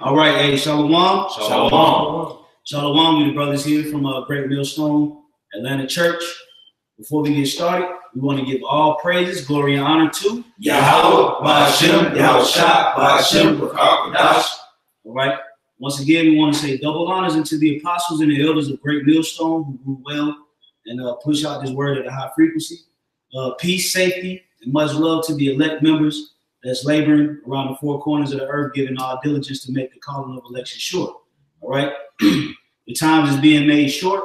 All right, hey, Shalom. Shalom. Shalom, we the brothers here from Great Millstone, Atlanta Church. Before we get started, we want to give all praises, glory, and honor to YAHAWAH, YAHAWASHI. All right. Once again, we want to say double honors unto the apostles and the elders of Great Millstone who grew well and push out this word at a high frequency. Peace, safety, and much love to the elect members that's laboring around the four corners of the earth, giving all diligence to make the calling of election sure. All right. The times is being made short.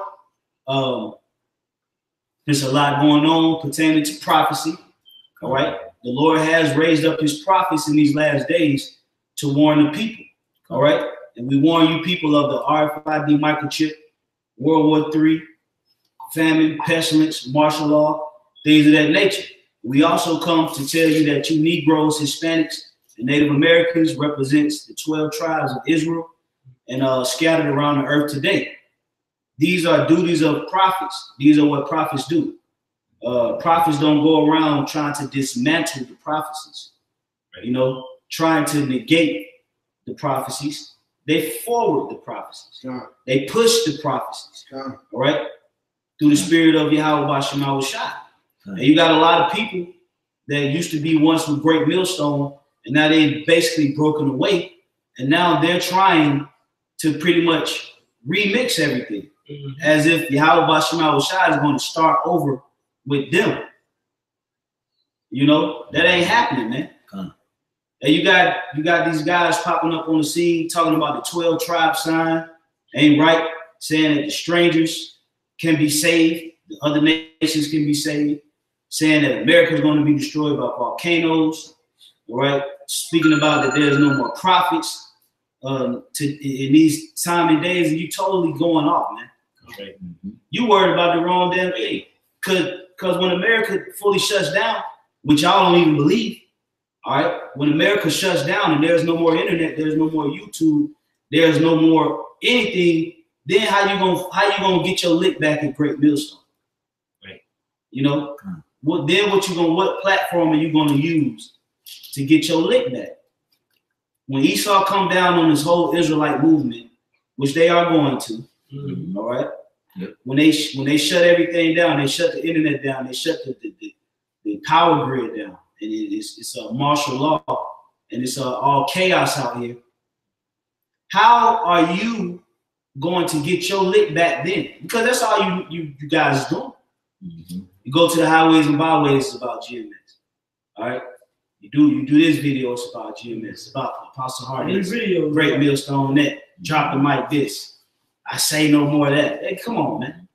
There's a lot going on pertaining to prophecy. All right. The Lord has raised up his prophets in these last days to warn the people. All right. And we warn you people of the RFID microchip, World War III, famine, pestilence, martial law, things of that nature. We also come to tell you that you Negroes, Hispanics, and Native Americans represents the 12 tribes of Israel and scattered around the earth today. These are duties of prophets. These are what prophets do. Prophets don't go around trying to dismantle the prophecies, you know, trying to negate the prophecies. They forward the prophecies. They push the prophecies, all right, through the spirit of YAHAWASHI. And you got a lot of people that used to be once with Great Millstone, and now they've basically broken away, and now they're trying to pretty much remix everything, as if YAHAWASHI is going to start over with them. You know, that ain't happening, man. And you got these guys popping up on the scene talking about the 12 tribe sign, ain't right, saying that the strangers can be saved, the other nations can be saved, saying that America is going to be destroyed by volcanoes, all right? Speaking about that there's no more prophets in these time and days, and you totally going off, man. Okay. You worried about the wrong damn thing. Because when America fully shuts down, which y'all don't even believe, all right, when America shuts down and there's no more internet, there's no more YouTube, there's no more anything, then how you gonna get your lick back at Great Millstone? Right. You know, what platform are you gonna use to get your lick back? When Esau come down on this whole Israelite movement, which they are going to, all right. Yep. When they shut everything down, they shut the internet down, they shut the power grid down. And it's a martial law, and it's all chaos out here. How are you going to get your lick back then? Because that's all you guys do. You go to the highways and byways, it's about GMS. All right, you do this video, it's about GMS, it's about Apostle Hardy, Great Millstone Net, drop the mic this. I say no more of that. Hey, come on, man.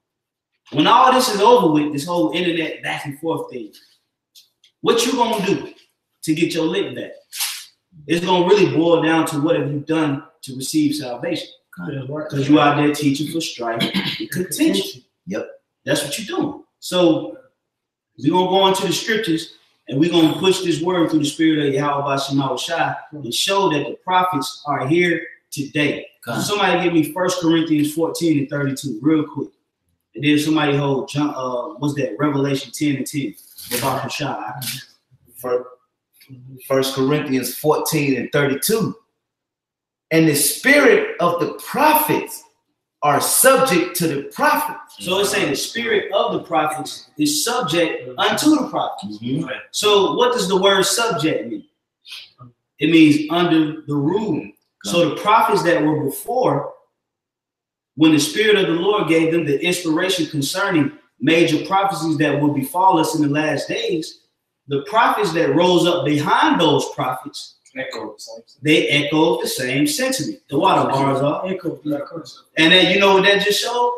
When all this is over with, this whole internet back and forth thing, what you gonna do to get your lick back? It's gonna really boil down to what have you done to receive salvation. Because you out there teaching for strife and contention. Yep, that's what you're doing. So we're gonna go into the scriptures and we're gonna push this word through the spirit of YAHAWASHI and show that the prophets are here today. So somebody give me 1 Corinthians 14 and 32 real quick. And then somebody hold what's that? Revelation 10 and 10. About Shah. 1 Corinthians 14 and 32. And the spirit of the prophets are subject to the prophets. So it's saying the spirit of the prophets is subject unto the prophets. So what does the word subject mean? It means under the rule. So the prophets that were before, when the spirit of the Lord gave them the inspiration concerning major prophecies that will befall us in the last days, the prophets that rose up behind those prophets, they echoed the same sentiment. The water bars are. And then you know what that just showed?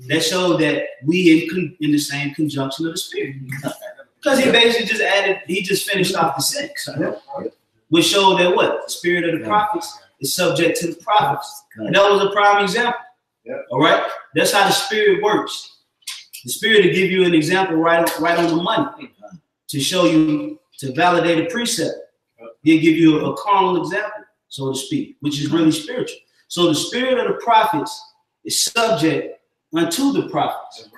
That showed that we in the same conjunction of the spirit. Because he basically just added, he just finished off the sentence. Which showed that what? The spirit of the prophets is subject to the prophets. And that was a prime example. All right? That's how the spirit works. The spirit will give you an example right on the money to show you, to validate a precept. He'll give you a carnal example, so to speak, which is really spiritual. So the spirit of the prophets is subject unto the prophets,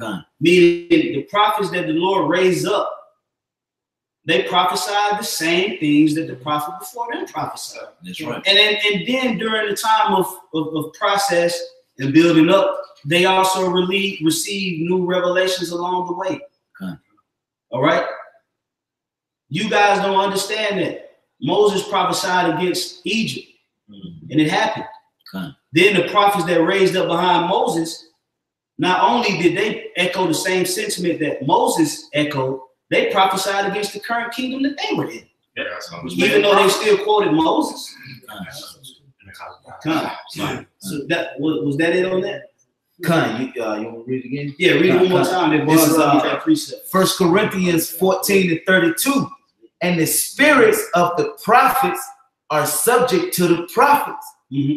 meaning the prophets that the Lord raised up they prophesied the same things that the prophet before them prophesied. That's right. And then during the time of process and building up, they also received new revelations along the way. Okay. All right? You guys don't understand that. Moses prophesied against Egypt, and it happened. Okay. Then the prophets that raised up behind Moses, not only did they echo the same sentiment that Moses echoed, they prophesied against the current kingdom that they were in. Yeah, Even though they still quoted Moses. So that was that it on that? Con, you want to read it again? Yeah, read it one more time. This is that precept. 1 Corinthians 14:32. And the spirits of the prophets are subject to the prophets.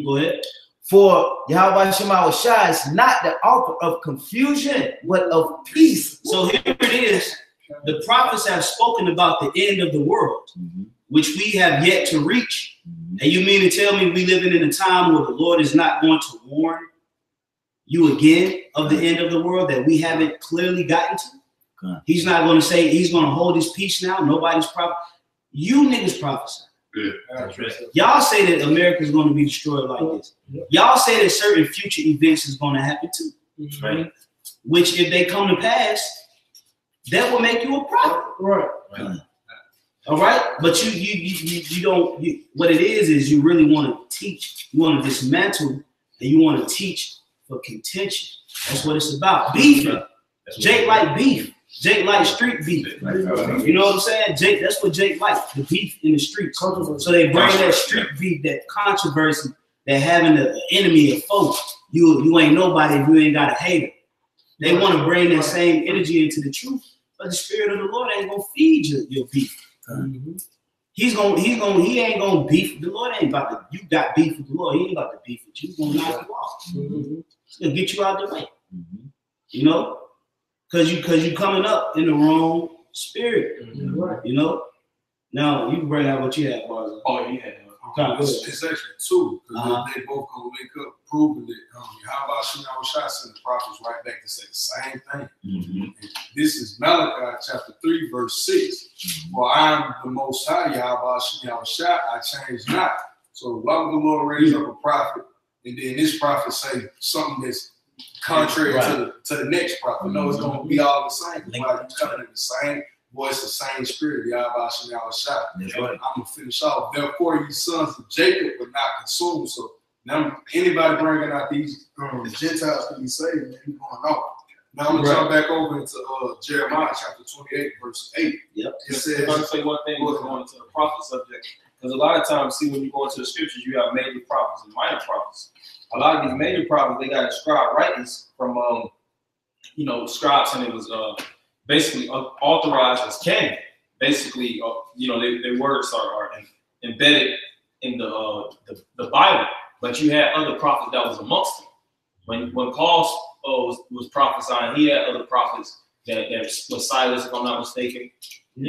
Go ahead. For YAHAWASHI is not the author of confusion, but of peace. So here it is. The prophets have spoken about the end of the world, which we have yet to reach. And you mean to tell me we living in a time where the Lord is not going to warn you again of the end of the world that we haven't clearly gotten to? He's not going to say he's going to hold his peace now. Nobody's prophet. You niggas prophesy. Y'all say that America is going to be destroyed like this. Y'all say that certain future events is going to happen too. Right? Which, if they come to pass, that will make you a prophet. Right. All right. But you don't. What it is you really want to teach. You want to dismantle, and you want to teach for contention. That's what it's about. Beef. Jake like beef. Jake like street beef. You know what I'm saying? Jake, that's what Jake likes, the beef in the streets. So they bring that street beef, that controversy, that having an enemy, a foe. You ain't nobody if you ain't got a hater. They want to bring that same energy into the truth, but the spirit of the Lord ain't gonna feed your beef. He ain't gonna beef. The Lord ain't about to. You got beef with the Lord. He ain't about to beef with you. He's gonna knock you off. He's gonna get you out the way. You know. Cause you coming up in the wrong spirit, you know. Now you can bring out what you had, Barza. Oh yeah, it's actually two. Because they both gonna wake up, proving that YAHAWASHI sent the prophets right back to say the same thing. This is Malachi chapter 3, verse 6. For I am the Most High, YAHAWASHI, I change not. So why would the Lord raise up a prophet, and then this prophet say something that's contrary to the next prophet? No, it's going to be all the same. You coming in the same voice, the same spirit. YAHAWASHI. I'm going to finish off. Therefore, you sons of Jacob were not consumed. So now, anybody bringing out these the Gentiles to be saved, man, he's going off. Now I'm going to jump back over into Jeremiah chapter 28, verse 8. It says, I'm going to say one thing going into the prophet subject. Because a lot of times, see, when you go into the scriptures, you have major prophets and minor prophets. A lot of these major prophets, they got inscribed writings from, scribes, and it was basically authorized as canon. Basically, their words are embedded in the Bible. But you had other prophets that was amongst them. When Paul was prophesying, he had other prophets that was Silas, if I'm not mistaken.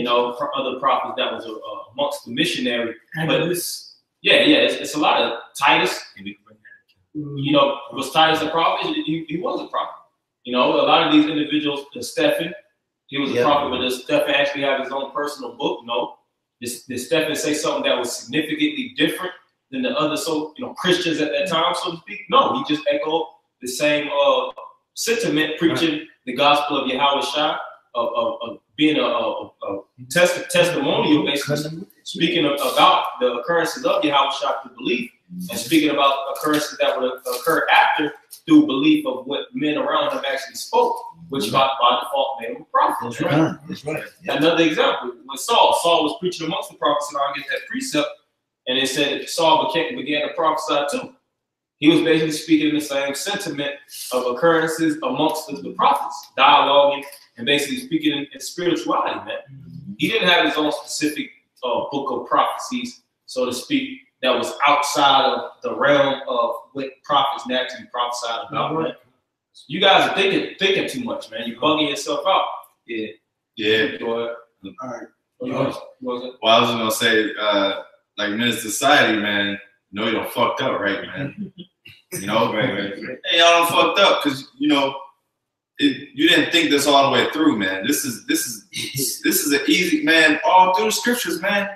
Other prophets that was amongst the missionary. But it's a lot of Titus. Was Titus a prophet? He was a prophet. A lot of these individuals, Stephen, he was a prophet, but does Stephen actually have his own personal book? No. Did Stephen say something that was significantly different than the other Christians at that time, so to speak? No, he just echoed the same sentiment, preaching the gospel of YAHAWASHI, of being a testimonial, basically speaking about the occurrences of YAHAWASHI through belief, and speaking about occurrences that would occur after through belief of what men around him actually spoke, which by default made him a prophet. That's right. Another example, when Saul was preaching amongst the prophets, and I'll get that precept, and it said that Saul began to prophesy too. He was basically speaking in the same sentiment of occurrences amongst the prophets, dialoguing and basically speaking in spirituality, man. He didn't have his own specific book of prophecies, so to speak, that was outside of the realm of what prophets naturally prophesied about, man. You guys are thinking too much, man. You're bugging yourself out. Yeah. Go ahead. all right. Well, I was just gonna say, like Minister Society, man, you don't fucked up, right, man? Hey, y'all done fucked up, because you didn't think this all the way through, man. This is an easy, man. All through the scriptures, man.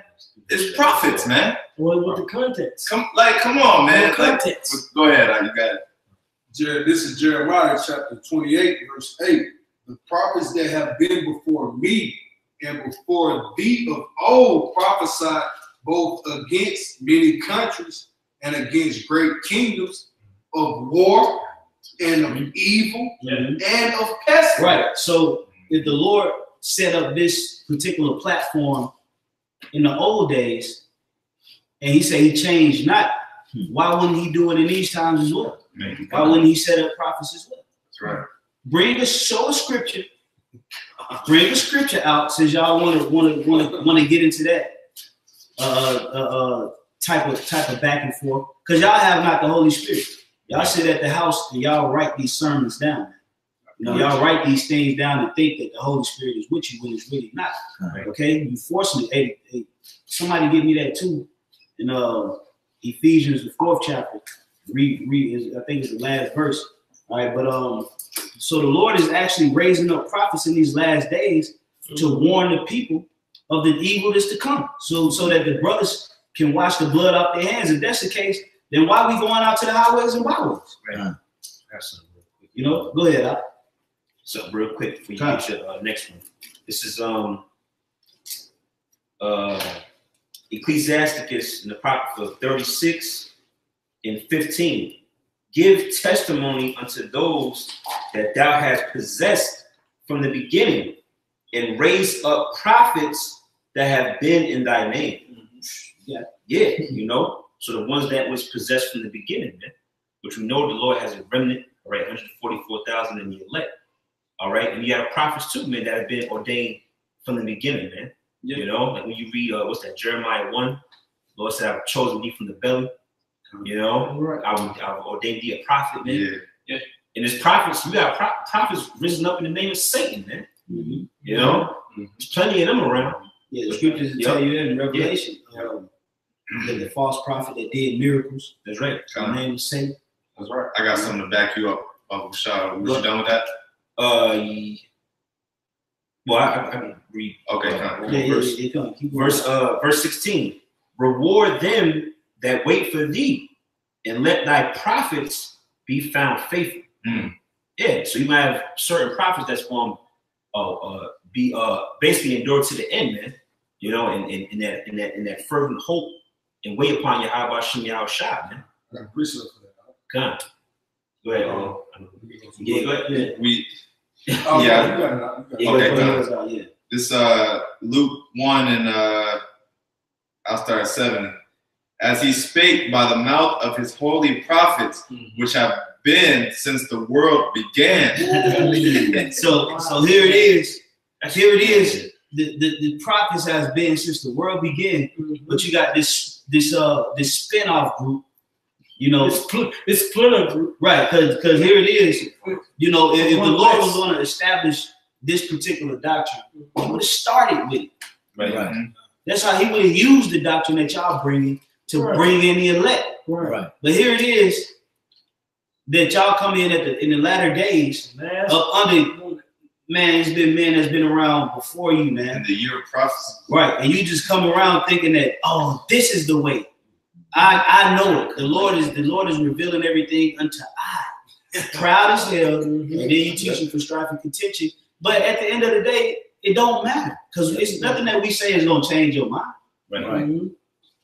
It's prophets, man. Well, with the context. Come on, man. Context. Like, go ahead, you got it. This is Jeremiah chapter 28, verse 8. The prophets that have been before me and before thee of old prophesied both against many countries and against great kingdoms, of war and of evil and of pestilence. Right. So if the Lord set up this particular platform in the old days, and he said he changed not, why wouldn't he do it in these times as well? Why wouldn't he set up prophets as well? That's right. Show a scripture. Bring a scripture out, since y'all want to get into that type of back and forth, because y'all have not the Holy Spirit. Y'all sit at the house and y'all write these sermons down. You know, y'all write these things down and think that the Holy Spirit is with you when it's really not. Okay, you forcing it. Hey, somebody give me that too. In Ephesians, the 4th chapter. Read. I think it's the last verse. All right, but so the Lord is actually raising up prophets in these last days to warn the people of the evil that's to come, so that the brothers can wash the blood off their hands. If that's the case, then why are we going out to the highways and byways? Right. That's real quick. You know, go ahead. So real quick before you get your next one. This is Ecclesiasticus in the Proverbs 36 and 15. Give testimony unto those that thou hast possessed from the beginning, and raise up prophets that have been in thy name. Yeah, you know. So the ones that was possessed from the beginning, man, which we know the Lord has a remnant, all right, 144,000 in the elect, all right, and you have prophets too, man, that have been ordained from the beginning, man. Yeah. You know, like when you read what's that, Jeremiah 1, the Lord said, I've chosen thee from the belly. You know, I've ordained thee a prophet, man. Yeah. And there's prophets, you got prophets risen up in the name of Satan, man. You know, there's plenty of them around. Yeah, the scriptures tell you in Revelation, the false prophet that did miracles. That's right. The name of Satan. That's right. I got something to back you up, Uncle Shaw. Was you done with that? Well, I can read. Okay, verse 16. Reward them that wait for thee, and let thy prophets be found faithful. Yeah, so you might have certain prophets that's going to be basically endured to the end, man. You know, in that fervent hope and wait upon YAHAWASHI, YAHAWASHI, man. I appreciate that. Come. Go ahead. Go ahead. Okay. This Luke 1 and I'll start at 7. As he spake by the mouth of his holy prophets, which have been since the world began. So here it is. Here it is. The prophets has been since the world began, but you got this spin-off group. You know, it's splinter group, right? Because here it is. You know, if the Lord was going to establish this particular doctrine, he would have started with it. Right. That's how he would have used the doctrine that y'all bringing to bring in the elect. Right. But here it is that y'all come in in the latter days under. Man, it's been men that's been around before you, man. In the year of prophecy. Right. And you just come around thinking that, oh, this is the way. I know it. The Lord is revealing everything unto I. Proud as hell. And then you teaching for strife and contention. But at the end of the day, it don't matter. Because it's nothing that we say is gonna change your mind. Right.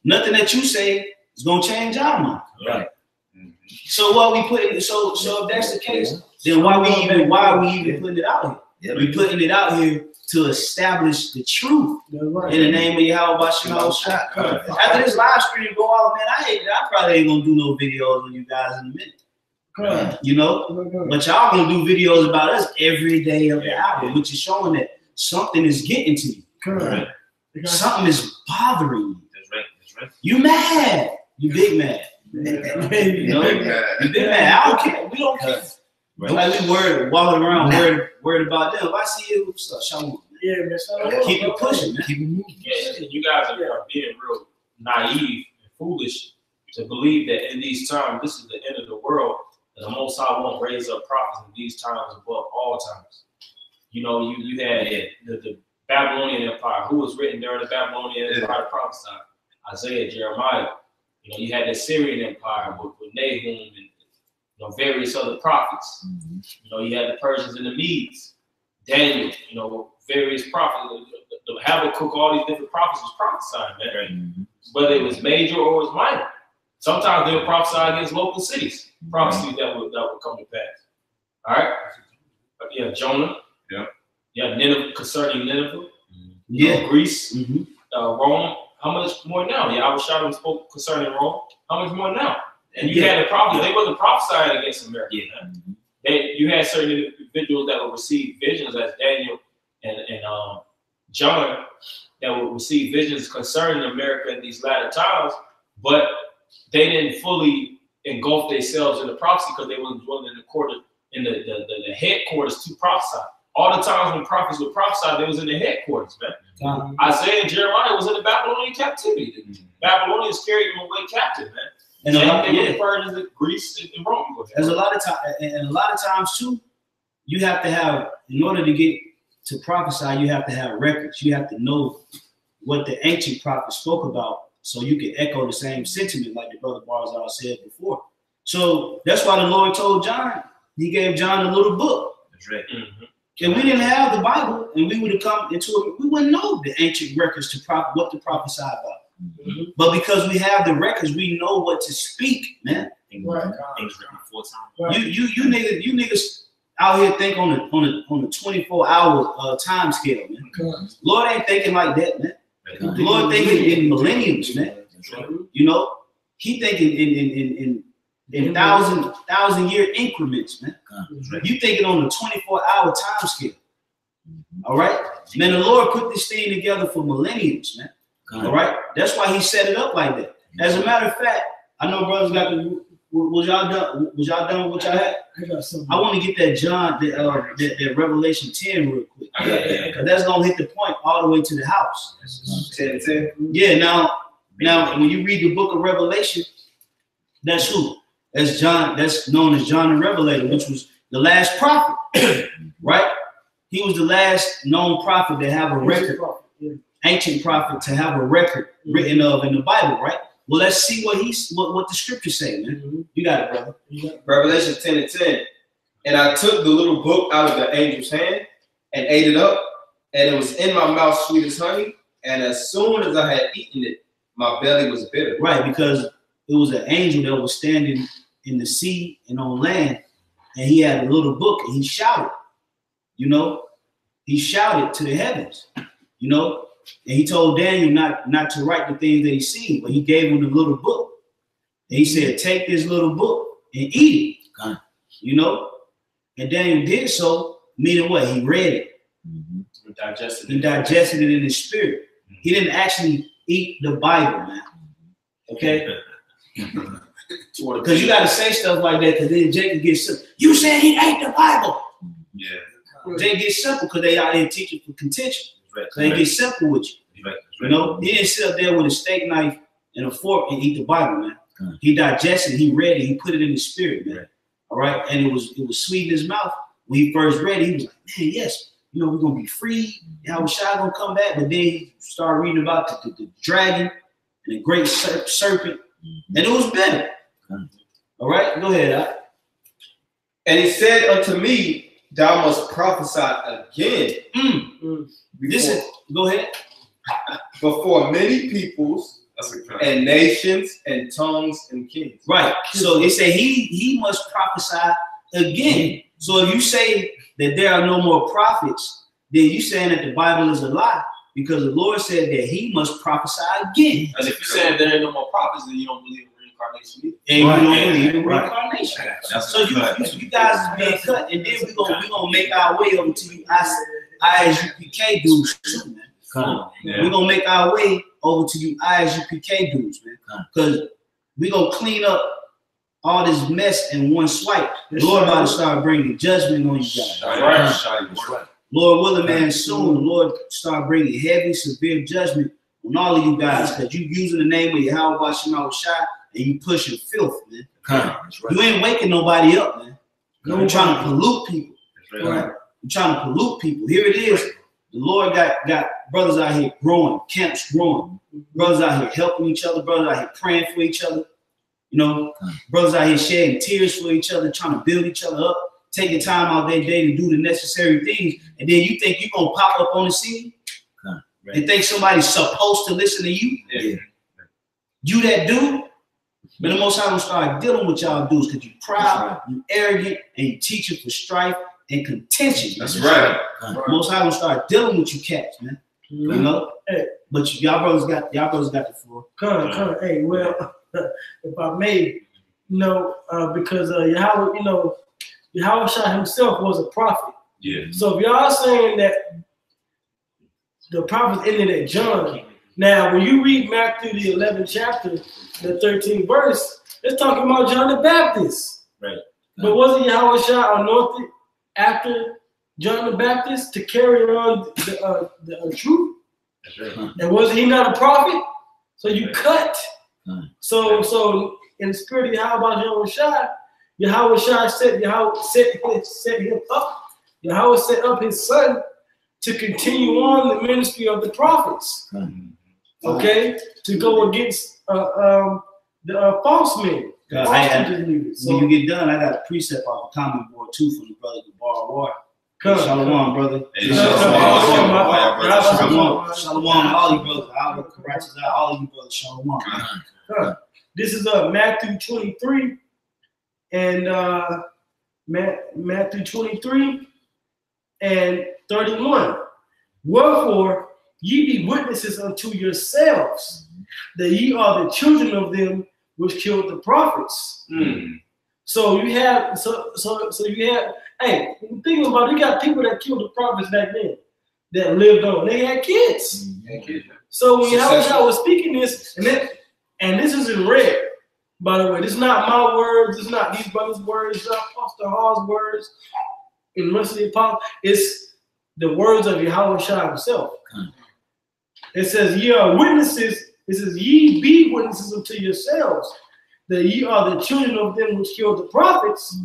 Nothing that you say is gonna change our mind. Right. So what we put in, so if that's the case, then why are we even putting it out here? Yeah, we're putting it out here to establish the truth in the name of YAHAWASHI. After this live stream go off, man, I probably ain't gonna do no videos on you guys in a minute. You know, but y'all gonna do videos about us every day of the hour, which is showing that something is getting to you. Correct. Something is bothering you. That's right. You mad? You big mad? You know, you big mad. I don't care. We don't care. Right. Like we walking around worried about them. If I see you, show me. Yeah, man. Keep it pushing, man. Keep it moving. Yeah, you guys are being real naive and foolish to believe that in these times, this is the end of the world, and the Most High won't raise up prophets in these times above all times. You know, you had the Babylonian Empire, who was written during the Babylonian Empire prophesied. Isaiah, Jeremiah. You know, you had the Syrian Empire with Nahum and various other prophets. You know, you had the Persians and the Medes, Daniel, you know, various prophets. The Habakkuk, all these different prophets was prophesying, man. Whether it was major or it was minor. Sometimes they would prophesy against local cities, prophecies that would come to pass. All right? Yeah, Jonah. Yeah, Nineveh, concerning Nineveh. Greece, Rome. How much more now? YAHAWASHI spoke concerning Rome. How much more now? And you had the prophets. They wasn't prophesying against America. You had certain individuals that would receive visions, as Daniel and John, that would receive visions concerning America in these latter times, but they didn't fully engulf themselves in the prophecy because they wasn't dwelling in the headquarters to prophesy. All the times when prophets would prophesy, they was in the headquarters, man. Isaiah and Jeremiah was in the Babylonian captivity. Babylonians carried them away captive, man. And they referred to Greece and Rome. There's a lot of time, and a lot of times too, you have to have, in order to get to prophesy, you have to have records. You have to know what the ancient prophets spoke about, so you can echo the same sentiment, like the brother Barzal said before. So that's why the Lord told John. He gave John a little book. That's right. If we didn't have the Bible and we would have come into it, we wouldn't know the ancient records what to prophesy about. But because we have the records, we know what to speak, man. Things written 4 times. You niggas out here think on a 24-hour time scale, man. Lord ain't thinking like that, man. The Lord thinking in millenniums, man. You know, he thinking in thousand year increments, man. You thinking on a 24-hour time scale. All right, man. The Lord put this thing together for millenniums, man. All right, that's why he set it up like that. As a matter of fact, I know brothers got the. Was y'all done? Was y'all done with what y'all had? I want to get that John, that Revelation 10 real quick. Cause that's gonna hit the point all the way to the house. 10. Yeah. Now, when you read the book of Revelation, that's who? That's John. That's known as John the Revelator, which was the last prophet, right? He was the last known prophet to have a record, ancient prophet to have a record written of in the Bible, right? Well, let's see what the scriptures say, man. You got it, brother. Revelation 10:10. And I took the little book out of the angel's hand and ate it up, and it was in my mouth sweet as honey. And as soon as I had eaten it, my belly was bitter. Right, because it was an angel that was standing in the sea and on land, and he had a little book, and he shouted. You know, he shouted to the heavens. You know. And he told Daniel not to write the things that he seen, but he gave him the little book. And he said, take this little book and eat it. You know? And Daniel did so, meaning what? He read it. He digested it in his spirit. He didn't actually eat the Bible, man. Okay? Because you got to say stuff like that, because then Jacob gets simple. You said he ate the Bible. Yeah. They get simple because they out here teaching for contention. So they get simple with you. You know, he didn't sit up there with a steak knife and a fork and eat the Bible, man. He digested, he read it, he put it in his spirit, man. All right, and it was sweet in his mouth. When he first read it, he was like, man, yes, you know, we're gonna be free. YAHAWASHI gonna come back, but then he started reading about the dragon and the great serpent, and it was better. All right, go ahead. And he said unto me, thou must prophesy again. Go ahead. Before many peoples and nations and tongues and kings. Right. So they say he must prophesy again. So if you say that there are no more prophets, then you saying that the Bible is a lie, because the Lord said that he must prophesy again. And if you say there are no more prophets, then you don't believe in reincarnation either. And you don't believe in reincarnation. So you guys is being cut, and then we're gonna make our way over to you ISUPK dudes too, man. We're gonna make our way over to you ISUPK dudes, man. Because we're gonna clean up all this mess in one swipe. The Lord about to start bringing judgment on you guys. Right. Lord willing, man, soon the Lord start bringing heavy, severe judgment on all of you guys, because you using the name of YAHAWASHI and you pushing filth, man. You ain't waking nobody up, man. You trying to pollute people. You're trying to pollute people. Here it is. The Lord got brothers out here growing, camps growing, brothers out here helping each other, brothers out here praying for each other, you know, brothers out here shedding tears for each other, trying to build each other up, taking time out their day to do the necessary things. And then you think you're going to pop up on the scene and think somebody's supposed to listen to you? Yeah. You that dude? But the Most High gonna start dealing with y'all dudes because you proud, you arrogant, and you teaching for strife and contention. That's right. Most High gonna start dealing with you cats, man. You know? Hey. But y'all brothers got the floor. Come. Hey, well, if I may, you know, because Yahweh, you know, Yahawashah himself was a prophet. Yeah. So if y'all saying that the prophets ended at John, now when you read Matthew the 11th chapter, the 13th verse, it's talking about John the Baptist. Right. But wasn't Yahawashah anointed after John the Baptist to carry on the truth? That's right. And was he not a prophet? So you cut. So in the spirit of Yahawashah set him up. Yahweh set up his son to continue on the ministry of the prophets. Okay, to go against the false men. When you get done, I got a precept off the comment board too from the brother YAHAWAH. Shalom, brother. Hey, Shalom, all you brothers. I will correct all you brothers. Shalom. This is Matthew 23 and Matthew 23 and 31. Wherefore ye be witnesses unto yourselves that ye are the children of them which killed the prophets. So you have hey, think about it, you got people that killed the prophets back then that lived on. They had kids. So when Yahawashah was speaking this, and this is in red, by the way, this is not my words, it's not these brothers' words, it's not Pastor Hall's words, in the rest of the apostle, it's the words of Yahawashah himself. It says, ye are witnesses. It says, ye be witnesses unto yourselves that ye are the children of them which killed the prophets.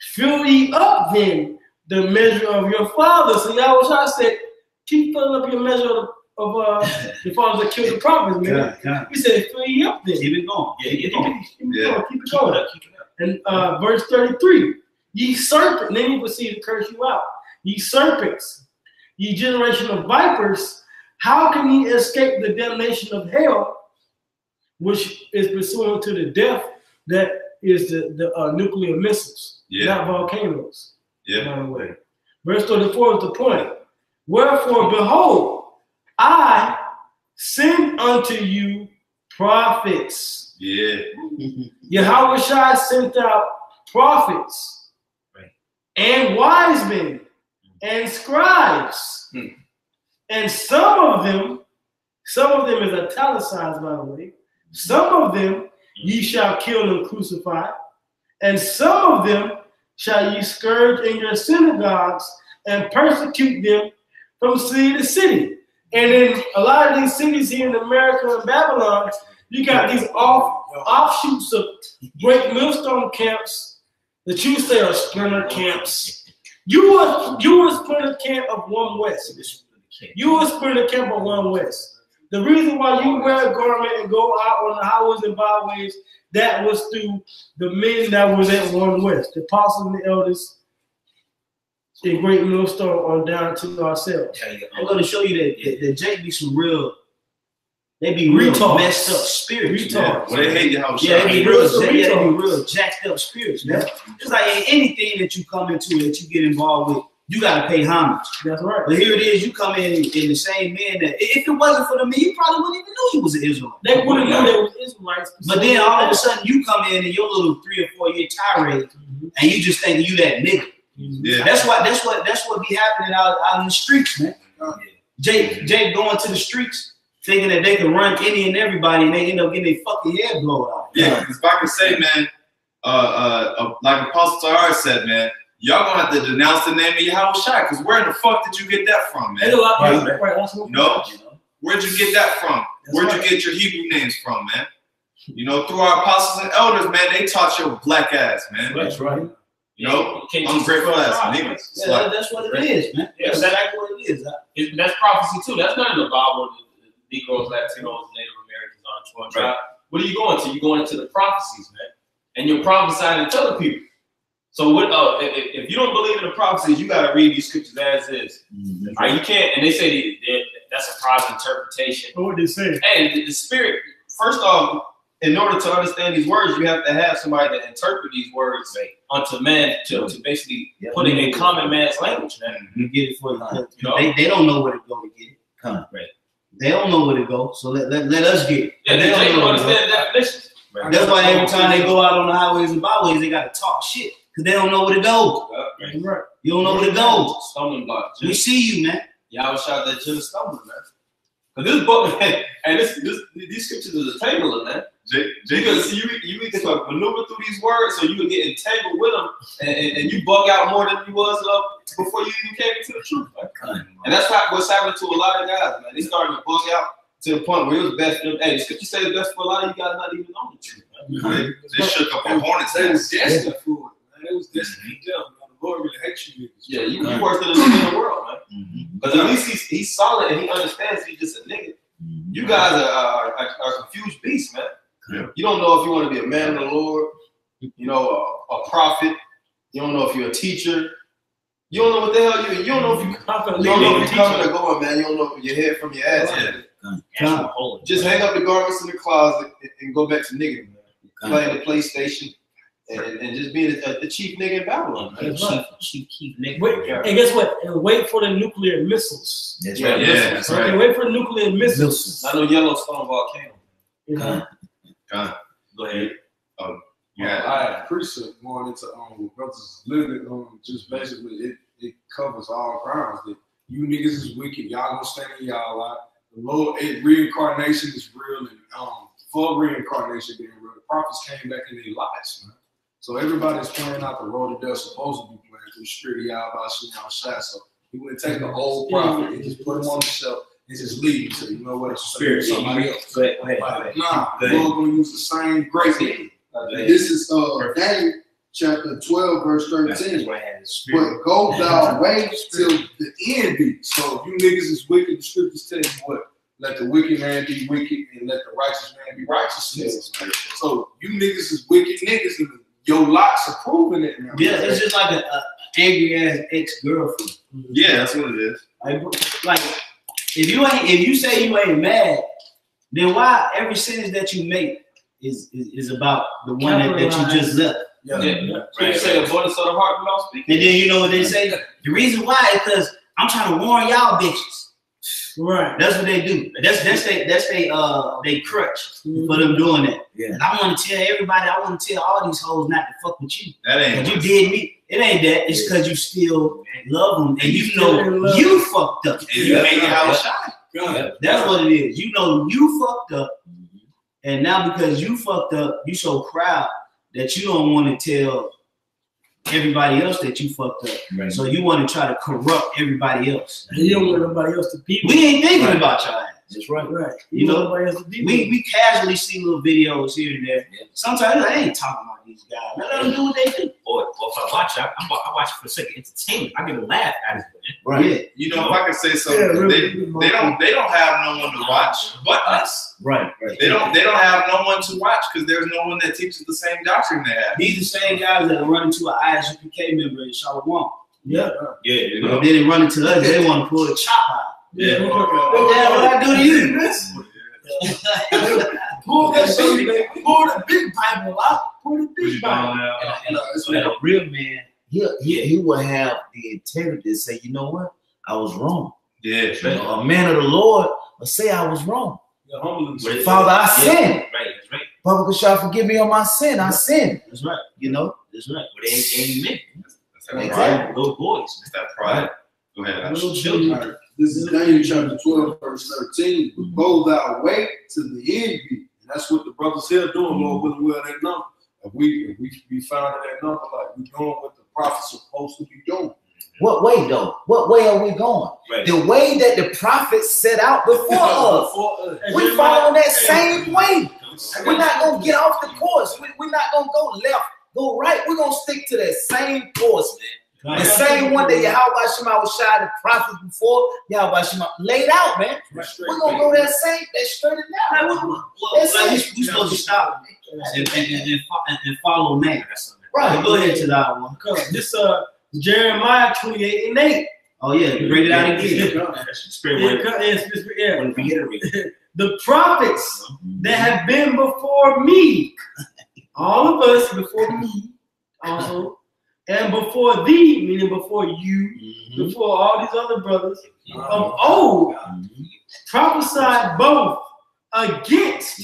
Fill ye up then the measure of your fathers. So Yahawashah said, keep filling up your measure of the fathers that killed the prophets, man. He said, fill ye up then. Keep it going. Keep it going. And verse 33, ye serpent, then he proceeded to curse you out. Ye serpents, ye generation of vipers, how can ye escape the damnation of hell, which is pursuant to the death that is the nuclear missiles, not volcanoes? By the way. Verse 34 is the point. Wherefore, behold, I send unto you prophets. Yahawashah sent out prophets and wise men and scribes. And some of them is italicized, by the way. Some of them ye shall kill and crucify, and some of them shall ye scourge in your synagogues and persecute them from city to city. And in a lot of these cities here in America and Babylon, you got these offshoots of great millstone camps that you say are splinter camps. You were a splinter camp of One West. You were a splinter camp of One West. The reason why you wear a garment and go out on the highways and byways, that was through the men that was at One West, the apostles and the elders, in great millstone on down to ourselves. I'm going to show you that Jake be some real, they be real messed up spirits. Well, they hate Yahawashah. They be real jacked up spirits, man. It's like anything that you come into that you get involved with, you got to pay homage. That's right. But here it is, you come in the same man that, if it wasn't for the man, you probably wouldn't even know he was an Israelite. They wouldn't know they was Israelites. But then all of a sudden, you come in your little 3 or 4 year tirade, and you just think you that nigga. That's what be happening out in the streets, man. Jake going to the streets thinking that they can run any and everybody, and they end up getting their fucking head blown out. Because if I can say, man, like Apostle Tahar said, man, y'all gonna have to denounce the name of Yahawashah, because where in the fuck did you get that from, man? You know, where'd you get that from? Where'd you get your Hebrew names from, man? You know, through our apostles and elders, man, they taught your black ass, man. That's right. Nope. Ungrateful ass niggas. Yeah, that's what it is, man. Yeah, That's exactly what it is. That's prophecy too. That's not in the Bible. The Negroes, Latinos, Native Americans on one tribe. What are you going to? You're going into the prophecies, man, and you're prophesying to other people. So what? If you don't believe in the prophecies, you got to read these scriptures as is. Right? You can't. And they say that's a private interpretation. What would they say? Hey, the spirit. First off, in order to understand these words, you have to have somebody that interpret these words unto man to basically put it in common man's language, man. You get it for you. They don't know where to go to get it. Right. They don't know where to go, so let us get it. Yeah, they don't understand the definitions. Right. That's why every time they go out on the highways and byways, they got to talk shit because they don't know where to go. Right. You don't know where to go. Stumbling blocks. We see you, man. YAHAWASHI that you're stumbling, man. But this book, man, and these scriptures is a tangler, man. Because you either maneuver through these words, or you would get entangled with them, and you bug out more than you was before you even came into the truth, man. And that's what's happening to a lot of guys, man. They starting to bug out to the point where it was best for them. Hey, the scripture says it's best for a lot of you guys not even on the truth, man. They shook up a hornet's They was nest. destined for it, man. It was destined for them. The Lord really hates you niggas. Yeah, you worse than a nigga in the world, man. Because at least he's solid and he understands he's just a nigga. You guys are confused beasts, man. Yeah. You don't know if you want to be a man of the Lord, you know, a prophet. You don't know if you're a teacher. You don't know what the hell you don't know if you're coming or going, man. You don't know if your head from your ass. Just hang up the garments in the closet and go back to nigga, man. Playing the PlayStation and just being the chief nigga in Babylon, man. Chief nigga. Wait, and guess what? And wait for the nuclear missiles. That's Yeah, right. that's Okay, right. wait for the nuclear missiles. Not no Yellowstone volcano. Go ahead. Yeah. I had a precept going into what brothers living just basically it covers all grounds that you niggas is wicked, y'all gonna stand in y'all lot. The Lord, reincarnation is real, and for reincarnation being real, the prophets came back in their lives, man. So everybody's playing out the role that they're supposed to be playing through the spirit of YAHAWASHI. So he wouldn't take the old prophet and just put him on the shelf and just leave him to, you know what, Spirit. somebody else. Go ahead. Nah, we're gonna use the same grace. This is Daniel chapter 12, verse 13. But go thou way till the end be. So if you niggas is wicked, the scriptures tell you what? Let the wicked man be wicked and let the righteous man be righteous. So you niggas is wicked niggas and your lots are proving it now. Yeah, it's just like a angry ass ex-girlfriend. Yeah, that's what it is. Like if you say you ain't mad, then why every sentence that you make is about the one that you just left. Yeah. So you say abundance of the heart without speaking. And then you know what they say? The reason why is because I'm trying to warn y'all bitches. Right. That's what they do. That's they crutch for them doing that. Yeah. And I want to tell everybody, I want to tell all these hoes not to fuck with you. That ain't. You did me. It ain't that. It's because you still love them and you know you fucked up. And you made your house shine. That's what it is. You know you fucked up. And now because you fucked up, you so proud that you don't want to tell everybody else that you fucked up. Right. So you want to try to corrupt everybody else. You don't want nobody else to be. We ain't thinking about y'all ass. That's right. Right. You know, nobody else to be. we casually see little videos here and there. Yeah. Sometimes I ain't talking about these guys. Let them do what they do. Or if I watch it, I watch it for a second entertainment. I get a laugh out of it. Right. Yeah. You know, if I can say something, Yeah, they don't have no one to watch but us. Right. They don't have no one to watch because there's no one that teaches the same doctrine they have. These the same guys that are running to an ISUPK member in Charlotte. Yeah. Yeah, you know. Then they run into us. They want to pull the chop out. Yeah. What the hell did I do to you? Pull that shit, man. Pull the big Bible out. Pull the big Bible. And a real man, he will have the integrity to say, you know what, I was wrong. Yeah. You know, a man of the Lord will say I was wrong. Yeah, Father, I sinned. Right, that's right. Father, could y'all forgive me on my sin? I sinned. That's right. You know? That's right. But they ain't men. That's that Exactly. pride. Little boys. That's that pride. Go ahead. Little children. This is Daniel chapter 12, verse 13. Go thou way to the end be. And that's what the brothers here doing, Lord willing, well, that number. If we be found in that number, like we doing what the prophets are supposed to be doing. What way, though? What way are we going? Right. The way that the prophets set out before us. We follow that same way. We're not going to get off the course. We're not going to go left, go right. We're gonna stick to that same course, man. The same one that YAHAWASHI was shy the prophets before YAHAWASHI laid out, man. We're gonna go that straight and down. We supposed to stop and follow man. Right. Go ahead to that one. This Jeremiah 28:8. Oh yeah, read it out again. The prophets that have been before me, all of us before me, also, and before thee, meaning before you, before all these other brothers of old, prophesied both against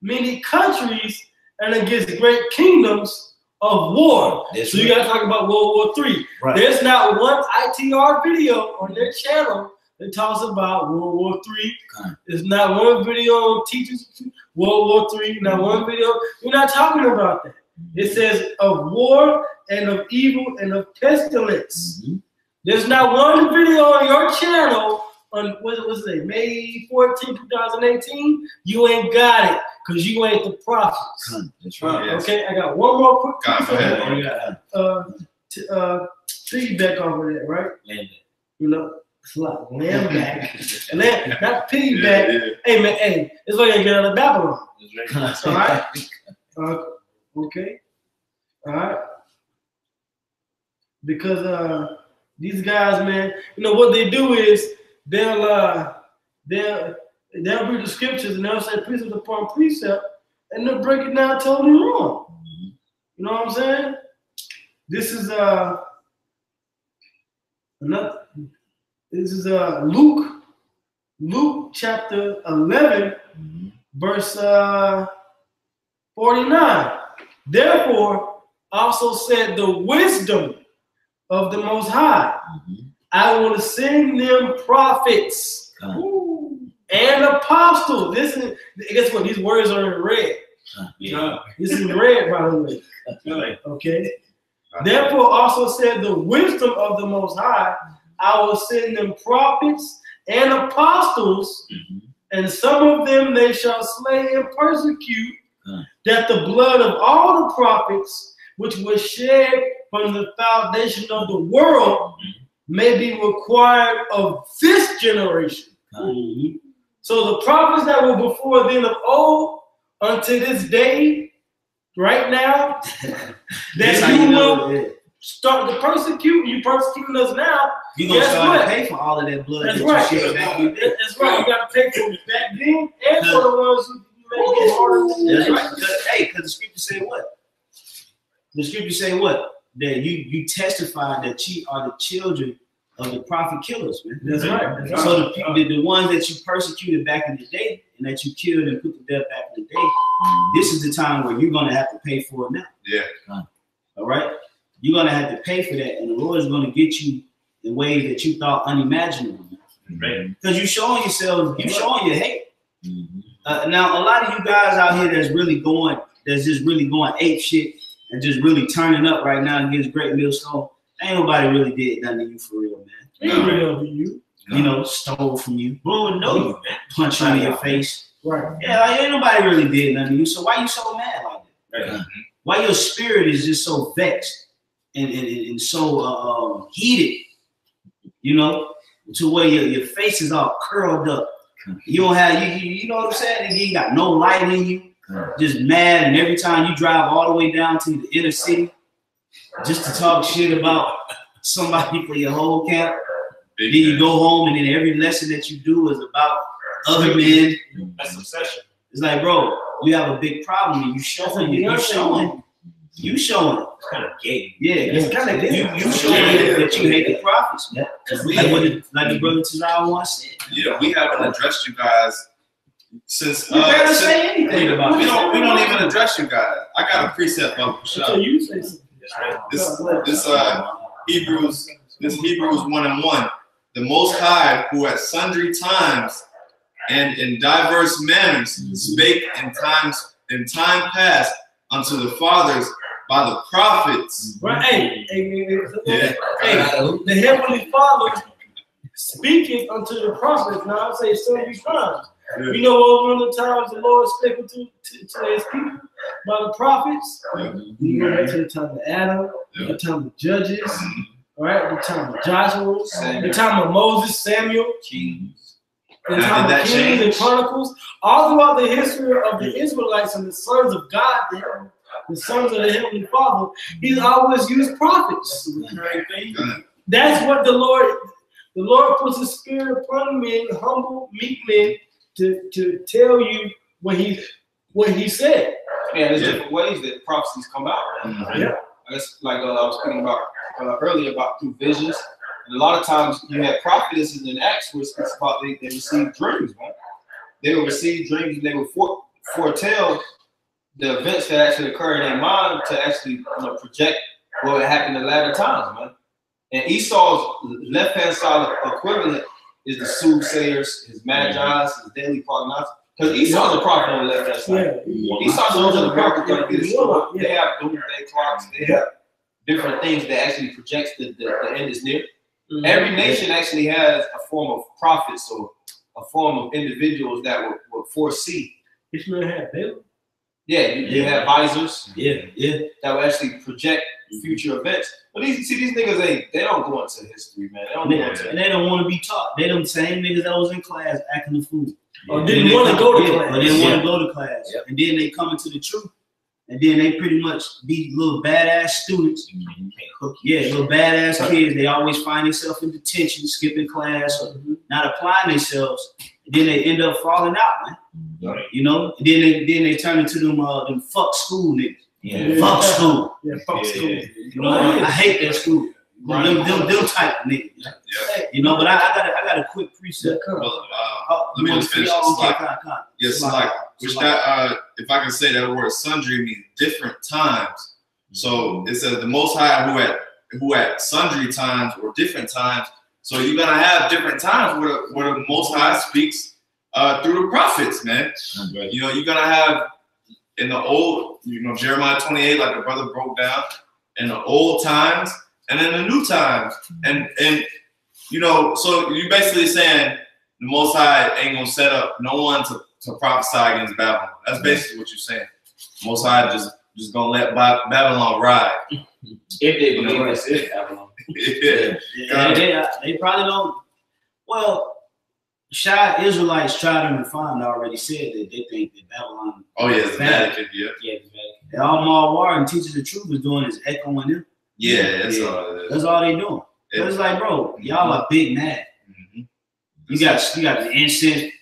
many countries and against great kingdoms of war. That's so you got to talk about World War III. Right. There's not one ITR video on their channel that talks about World War III. There's not one video on teachers World War III. Not one video. We're not talking about that. It says of war and of evil and of pestilence. There's not one video on your channel on what's it, May 14, 2018. You ain't got it because you ain't the prophets. That's right. Okay, I got one more quick piece feedback off of that, right? You know, it's like land back. Not piggyback. Hey man, hey, it's like you get out of Babylon. All right? Okay. All right. Because these guys, man, you know what they do is they'll read the scriptures and they'll say precept upon precept and they'll break it down totally wrong. You know what I'm saying? This is Luke chapter 11, verse 49. Therefore also said the wisdom of the Most High, I will send them prophets and apostles. Listen, guess what? These words are in red. This is red, by the way. Okay. Therefore also said the wisdom of the Most High, I will send them prophets and apostles, and some of them they shall slay and persecute, that the blood of all the prophets which was shed from the foundation of the world may be required of this generation. So the prophets that were before then of old unto this day, right now, that you will start to persecute, you persecuting us now. You're going to start to pay for all of that blood. That's right. That's right. You got to pay for it back then and for the ones who may get harder. That's right. Because the scripture say what? The scripture say what? That you testify that you are the children of the prophet killers, man. That's right. That's so the ones that you persecuted back in the day and that you killed and put to death back in the day, this is the time where you're going to have to pay for it now. Yeah. All right? You're going to have to pay for that, and the Lord is going to get you in ways that you thought unimaginable. Because you're showing yourself, you're showing your hate. Now, a lot of you guys out here that's just really going ape shit and just really turning up right now against Great Millstone, ain't nobody really did nothing to you for real, man. Ain't real to you. You know, stole from you. Bro, know you, man. Punch you in your face. Right. Yeah, like, ain't nobody really did nothing to you. So why you so mad like that? Why your spirit is just so vexed and so heated, you know, to where your face is all curled up. You don't have, you know what I'm saying? You ain't got no light in you. Just mad, and every time you drive all the way down to the inner city just to talk shit about somebody for your whole camp. Then you go home, and then every lesson that you do is about other men. That's obsession. It's like, bro, you have a big problem, and you showing. It's kind of gay. Yeah, it's kind of gay. You showing that you hate the prophets, man. Like the brother Tazal once said. Yeah, we haven't addressed you guys since. You better say anything about it. it. We don't even address you guys. I got a precept up for sure. You say something. This Hebrews 1:1. The Most High, who at sundry times and in diverse manners spake in time past unto the fathers by the prophets. Right. Hey, the Heavenly Father speaking unto the prophets. Now I say sundry times. You know what one of the times the Lord spoke to his people? by the prophets. Yeah. You go back to the time of Adam, the time of Judges, all right, the time of Joshua, the time of Moses, Samuel, Kings. the time of Kings and Chronicles. All throughout the history of the Israelites and the sons of God, the sons of the Heavenly Father, He's always used prophets. That's what the Lord puts His Spirit upon men, humble, meek men, to tell you what He said. Yeah, there's different ways that prophecies come out. Right? Yeah. That's like I was speaking about earlier about through visions. And a lot of times you have prophetesses in Acts where it's about they receive dreams, man. They will receive dreams and they will foretell the events that actually occur in their mind to actually project what will happen in the latter times, man. And Esau's left-hand side equivalent is the soothsayers, his magi's, his daily prognostics. Because Esau's a prophet on the left-hand side. Esau knows that America's going to be destroyed. They have doomsday clocks. They have different things that actually projects the end is near. Every nation actually has a form of prophets or a form of individuals that will foresee. Ishmael had Balaam. Yeah, you have visors. Yeah. That will actually project future events. But these niggas they don't go into history, man. They don't go into and they don't want to be taught. They them same niggas that was in class acting the fool. Or didn't want to go to class. Or they didn't want to go to class. And then they come into the truth. And then they pretty much be little badass students. Yeah, little badass kids. They always find themselves in detention, skipping class, or not applying themselves. And then they end up falling out, man. You know? And then they turn into them fuck school niggas. Fuck school. Fuck school. You know, I hate that school. Them type of niggas. You know, but I got a quick precept. Let me just finish. Yes, like which that if I can say that word sundry means different times. So it says the Most High who at sundry times or different times. So you're gonna have different times where the Most High speaks through the prophets, man. You know, you're gonna have in the old, Jeremiah 28, like the brother broke down, in the old times and in the new times. And so you're basically saying the Most High ain't gonna set up no one to prophesy against Babylon. That's basically what you're saying. Most High just gonna let Babylon ride. If they believe it's Babylon. They probably don't. Well, shy Israelites tried and refined already said that they think that Babylon. Oh yeah, the Vatican. Yeah, the Vatican. And all Mawar and Teachers the Truth is doing is echoing them. Yeah, that's all it is. That's all they doing. But it's like, bro, y'all are big mad. You got the incense,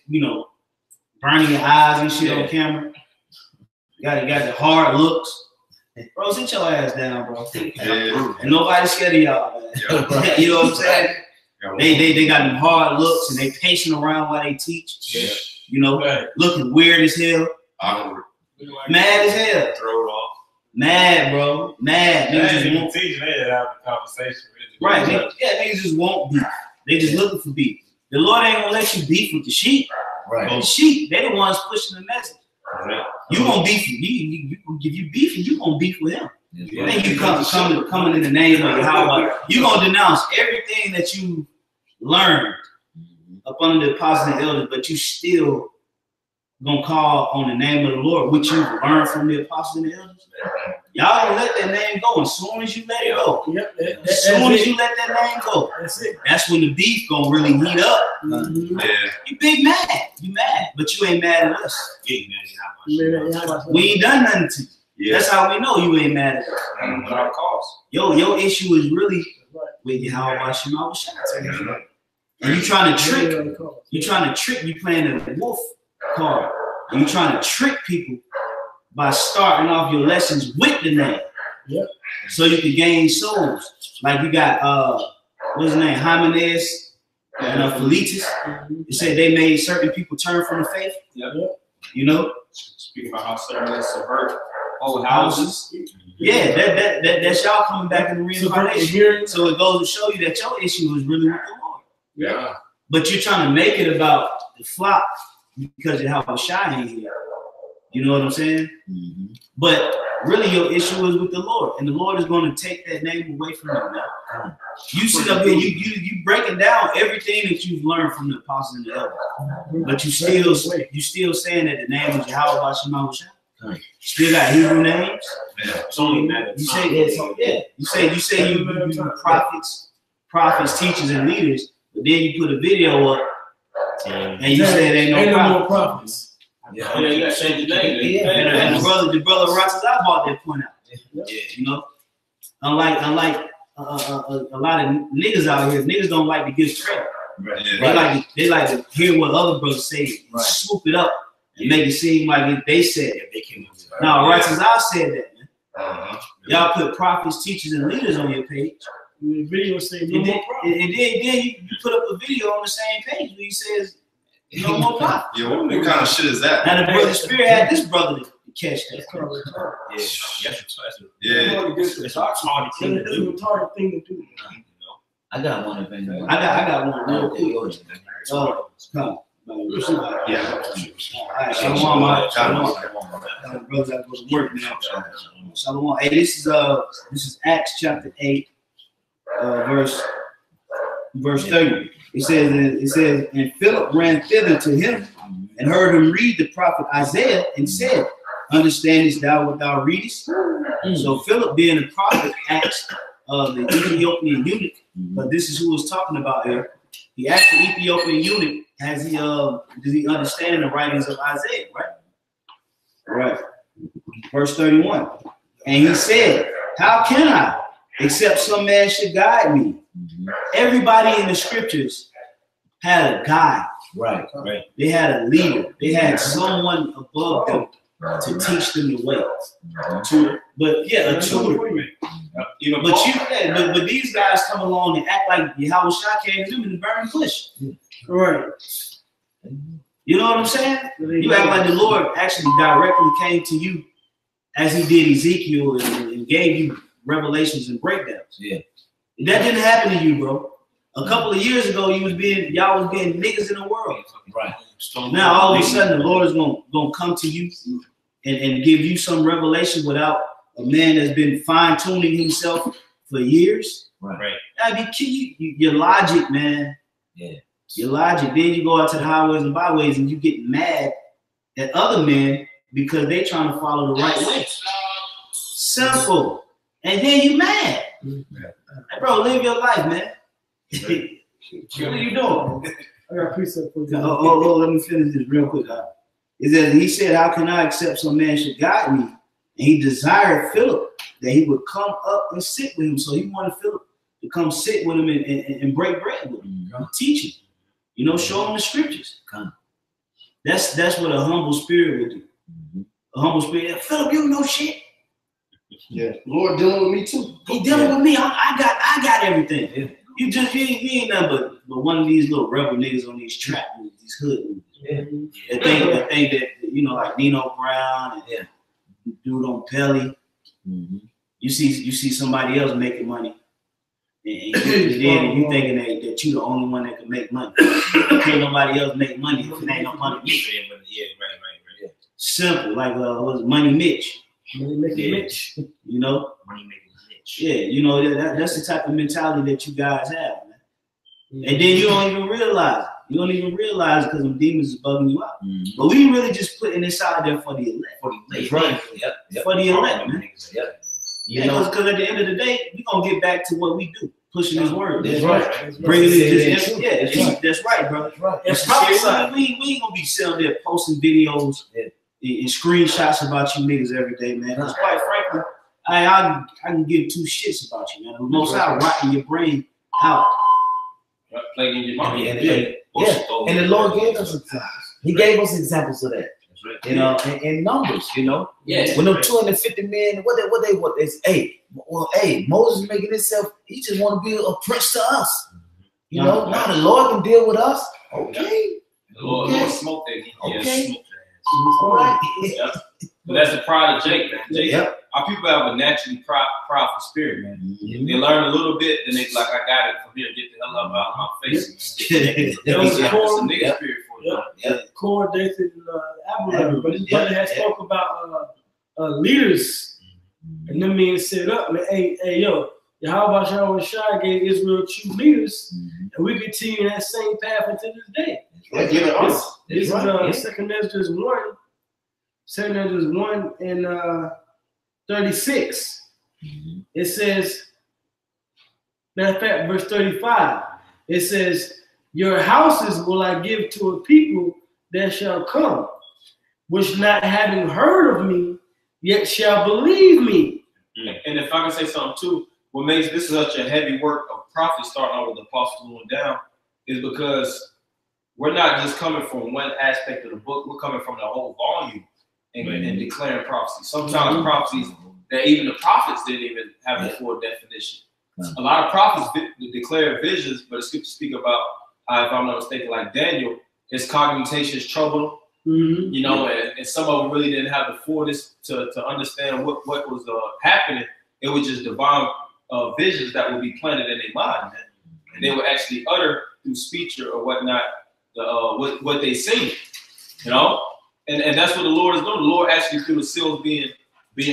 burning your eyes and shit on camera. You got the hard looks. Bro, sit your ass down, bro. And nobody's scared of y'all, man. You know what I'm saying? They got them hard looks and they pacing around while they teach. Looking weird as hell. Awkward. Mad as hell. Throw it off. Mad, bro. Mad. Niggas just won't teach. They had a conversation. Right. Niggas just won't beef. They just looking for beef. The Lord ain't gonna let you beef with the sheep. Right. The sheep, they the ones pushing the message. Right. You gonna beef with you give you beef and you gonna beef with him. Then you coming in the name of Yahawah. You gonna denounce everything that you learned up under the apostles and elders, but you still gonna call on the name of the Lord, which you learned from the apostles and the elders. Y'all don't let that name go. As soon as you let it go, as soon as you let that name go, that's when the beef gonna really heat up. You big mad. You mad, but you ain't mad at us. We ain't done nothing to you. That's how we know you ain't mad at us. Without cause. Your issue is really with YAHAWASHI. And you trying to trick. You playing the wolf card. And you trying to trick people by starting off your lessons with the name. So you can gain souls. Like you got what's his name? Jimenez and Felitis. It said they made certain people turn from the faith. Speaking about how certain subvert old houses. That's y'all coming back in the reincarnation. So it goes to show you that your issue is really with the Lord. But you're trying to make it about the flock because of how Shai ain't here. You know what I'm saying? But really your issue is with the Lord. And the Lord is going to take that name away from you now. You sit up here, you breaking down everything that you've learned from the apostles and the elders. But you still saying that the name is YAHAWASHI. Still got Hebrew names. It's only a matter of You time. say, you say you prophets, teachers, and leaders, but then you put a video up and you say there ain't no prophets. Yeah, you got to change your name. And the brother Ross's I bought that point out. Yeah, you know, unlike a lot of niggas out here, niggas don't like to give credit. Right. Yeah. They like to hear what other brothers say, swoop it up, and make it seem like they said it. They came up with it. No, Ross's I said that, man. Y'all put prophets, teachers, and leaders on your page. The video say And then you put up a video on the same page where he says no more prophets. Yeah, what kind of shit is that? Now the brother Spirit had this brother to catch that. Yeah. It's a hard thing to do. I got one. I got one real quick. Come. Yeah. All right, Shalom. Brothers, I go to work now. Shalom. Hey, this is Acts chapter 8, verse 30. It says, and Philip ran thither to him and heard him read the prophet Isaiah and said, understandest thou what thou readest? So Philip, being a prophet, asked the Ethiopian eunuch, but this is who was talking about here. He asked the Ethiopian eunuch, does he understand the writings of Isaiah, right? Right. Verse 31. And he said, how can I, except some man should guide me? Everybody in the scriptures had a guide. Right. They had a leader. They had someone above them to teach them the way. A tutor. You know, but these guys come along and act like YAHAWASHI came to them in the burning bush. Right. You know what I'm saying? You act like the Lord actually directly came to you as he did Ezekiel and gave you revelations and breakdowns. Yeah. That didn't happen to you, bro. A couple of years ago, y'all was being niggas in the world. Right. Now all of a sudden the Lord is gonna come to you and give you some revelation without a man that's been fine-tuning himself for years. Right. That'd be key. Your logic, man. Yeah. Your logic. Then you go out to the highways and byways and you get mad at other men because they trying to follow the right way. Simple. And then you mad. Hey, bro, live your life, man. What are you doing? I got a precept for you. Let me finish this real quick. He said, how can I accept some man should guide me? And he desired Philip that he would come up and sit with him. So he wanted Philip to come sit with him and break bread with him, teach him, you know, show him the scriptures. That's what a humble spirit would do. A humble spirit, Philip, you know shit. Yeah, Lord dealing with me too. He dealing with me. I got everything. Yeah. You ain't nothing but one of these little rebel niggas on these trap movies, these hood movies. Yeah. They think that, you know, like Nino Brown and dude on Pelly. You see somebody else making money, and you thinking that you the only one that can make money. Can't nobody else make money if it ain't no money. Yeah, right. Simple, like what's Money Mitch. Money making Mitch. You know? Money making Mitch. Yeah, you know, that's the type of mentality that you guys have, man. And then you don't even realize it. You don't even realize it because them demons is bugging you out. But we really just putting this out there for the elect. For the elect. Right. Yep. For the elect, man. Yep. You know, because at the end of the day, we're going to get back to what we do. Pushing his word. That's right. Bringing it. That's right, brother. That's right. We ain't going to be sitting there posting videos and screenshots about you niggas every day, man. Because quite frankly, I can give two shits about you, man. The most out rotting your brain out. Plaguing your mind. And the Lord gave us examples. He gave us examples of that. You know, in numbers, you know. Yeah. When them 250 men, Moses making himself, he just want to be a prince to us. You know, now the Lord can deal with us. Okay. The Lord smoked that. Okay. All right. But that's the pride of Jake, man. Our people have a naturally prideful spirit, man. They learn a little bit, then they like, I got it from here. Get the hell up out of my face. That's a nigga spirit for you. Core Dathan Abraham, but his brother had spoke about leaders, and them being set up. Man, hey, yo, YAHAWASHI gave Israel true leaders, and we continue that same path until this day. This is 2 Esdras 1. 2 Ezra 1 and 36. It says, matter of fact, verse 35, it says, your houses will I give to a people that shall come, which not having heard of me, yet shall believe me. And if I can say something too, what makes this such a heavy work of prophets starting out with the apostles going down is because we're not just coming from one aspect of the book, we're coming from the whole volume and declaring prophecy. Sometimes prophecies that even the prophets didn't even have a full definition. A lot of prophets declare visions, but the scriptures speak about, if I'm not mistaken, like Daniel, his cognition is troubled. You know, and some of them really didn't have the fullness to understand what was happening. It was just divine visions that would be planted in their mind, man. And they would actually utter through speech or whatnot what they say, you know. And that's what the Lord is doing. The Lord actually, through the seals being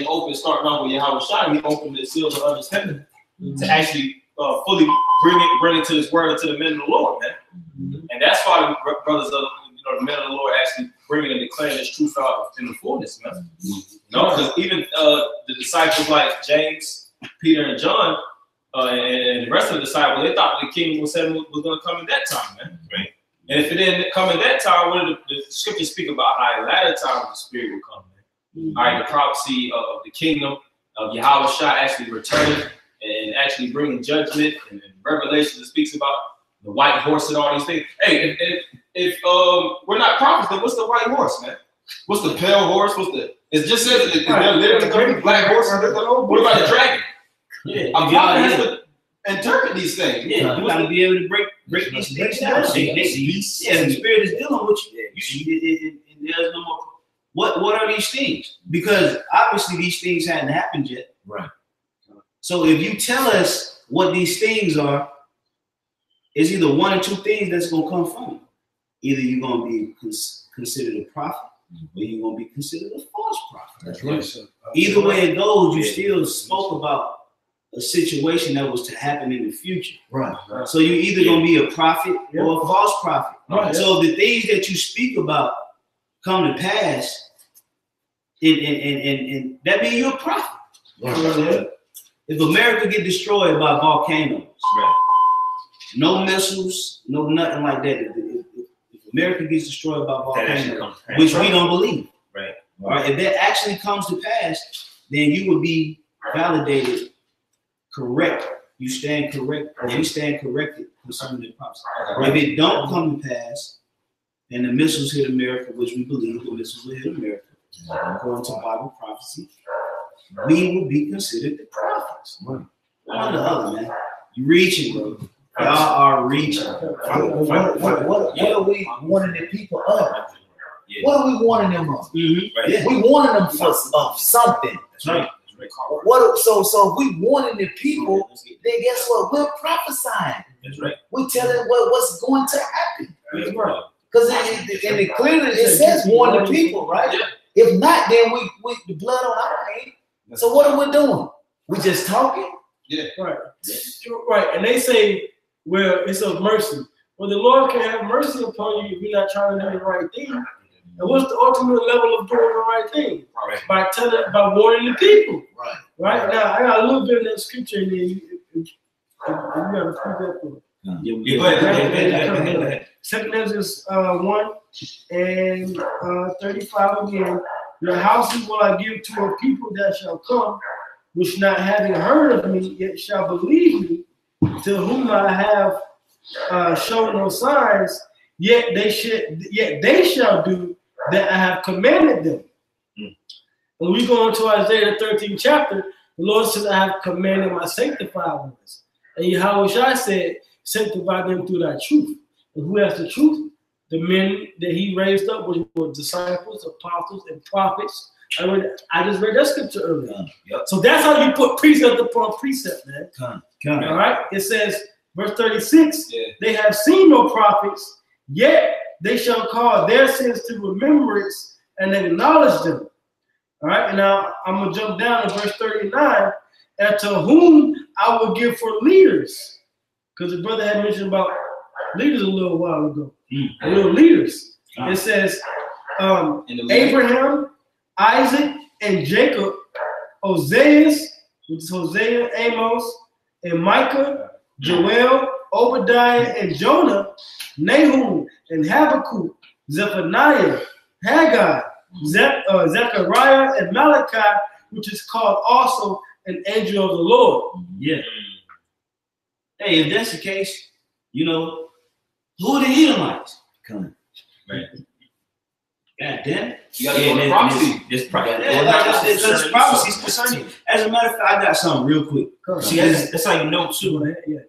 open, starting off with YAHAWASHI, He opened the seals of understanding to actually fully bring it to His word and to the men of the Lord, man. And that's why the brothers of the men of the Lord actually bringing and declaring this truth out in the fullness, man. You know, because even the disciples like James, Peter, and John, and the rest of the disciples, they thought the kingdom was going to come in that time, man. Right? And if it didn't come in that time, what did the scriptures speak about how in latter times the Spirit will come, man? All right, the prophecy of the kingdom of YAHAWASHI actually returning and actually bringing judgment, and Revelation that speaks about the white horse and all these things. Hey, if we're not prophets, then what's the white horse, man? What's the pale horse? It just says that they're literally coming black horse. What about the dragon? Yeah, a prophet has to interpret these things. Yeah, you got to be able to break these things down. The Spirit is dealing with you. You see, there's no more. What are these things? Because obviously these things hadn't happened yet. Right. So if you tell us what these things are, it's either one or two things that's going to come from it. Either you're going to be considered a prophet, or you're going to be considered a false prophet. That's right. Either way it goes, you still spoke about a situation that was to happen in the future. Right. So you're either going to be a prophet or a false prophet. Right. So the things that you speak about come to pass, and that means you're a prophet. Right. If America get destroyed by volcanoes, no missiles, no nothing like that. If America gets destroyed by volcanoes, which we don't believe, right? If that actually comes to pass, then you would be validated correct. You stand correct, or we stand corrected concerning the prophecy. If it don't come to pass, and the missiles hit America, which we believe the missiles will hit America, according to Bible prophecy, we will be considered the prophets. One or the other, man. You reaching, bro. Y'all are reaching. What are we warning the people of? What are we warning them of? We warning them of something. That's right. So if we warning the people, then guess what? We're prophesying. That's right. We telling what's going to happen. That's right. Because in the clearly it says warn the people, right? If not, then we the blood on our hand. So what are we doing? We just talking? Yeah. Right. Right. And they say, well, it's of mercy. Well, the Lord can have mercy upon you if you're not trying to do the right thing. And what's the ultimate level of doing the right thing? By warning the people. Right. Now, I got a little bit of that scripture in there. You got to speak that for. 2 Ezra 1 and 35 again. Your houses will I give to a people that shall come, which not having heard of me, yet shall believe me, to whom I have shown no signs, yet they shall do that I have commanded them. When we go into Isaiah the 13th chapter, the Lord says, I have commanded my sanctified ones. And YAHAWASHI said, sanctify them through thy truth. And who has the truth? The men that he raised up, which were disciples, apostles, and prophets. I just read that scripture earlier. So that's how you put precept upon precept, man. All right? It says, verse 36, they have seen no prophets, yet they shall call their sins to remembrance and acknowledge them. All right? And now I'm going to jump down to verse 39. And to whom I will give for leaders. Because the brother had mentioned about leaders a little while ago. Little leaders. It says, Abraham, Isaac and Jacob, Oseas, which is Hosea, Amos, and Micah, Joel, Obadiah, and Jonah, Nahum, and Habakkuk, Zephaniah, Haggai, Zechariah, and Malachi, which is called also an angel of the Lord. Yeah. Hey, if that's the case, you know, who are the Edomites? Come. Right. God damn it. You gotta go to prophecy. This prophecy. It's prophecies concerning. As a matter of fact, I got something real quick. See, that's how you know too. Yeah.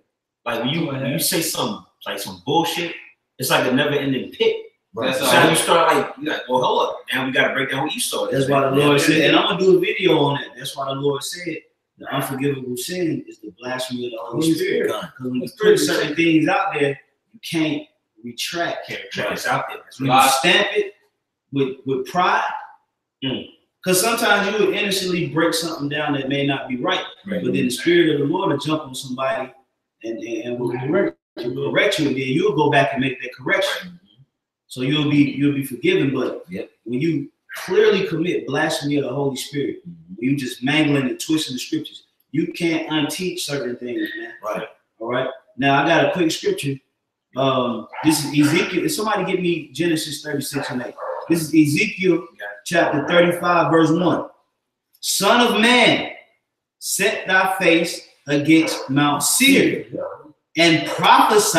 Like when you say something like some bullshit, it's like a never-ending pit. Right. So how you start you're like, well, hold up. Now we gotta break down what you saw. That's why the Lord said, and I'm gonna do a video on that. That's why the Lord said the unforgivable sin is the blasphemy of the Holy Spirit. Because when you put certain things out there, you can't retract. It's out there. When you stamp it with pride, because sometimes you would innocently break something down that may not be right. But then the Spirit of the Lord will jump on somebody and will correct you, and then you'll go back and make that correction. So you'll be forgiven. But when you clearly commit blasphemy of the Holy Spirit, when you just mangling and twisting the scriptures, you can't unteach certain things, man. Right. All right. Now I got a quick scripture. This is Ezekiel. Somebody give me Genesis 36:8. This is Ezekiel chapter 35, verse 1. Son of man, set thy face against Mount Seir and prophesy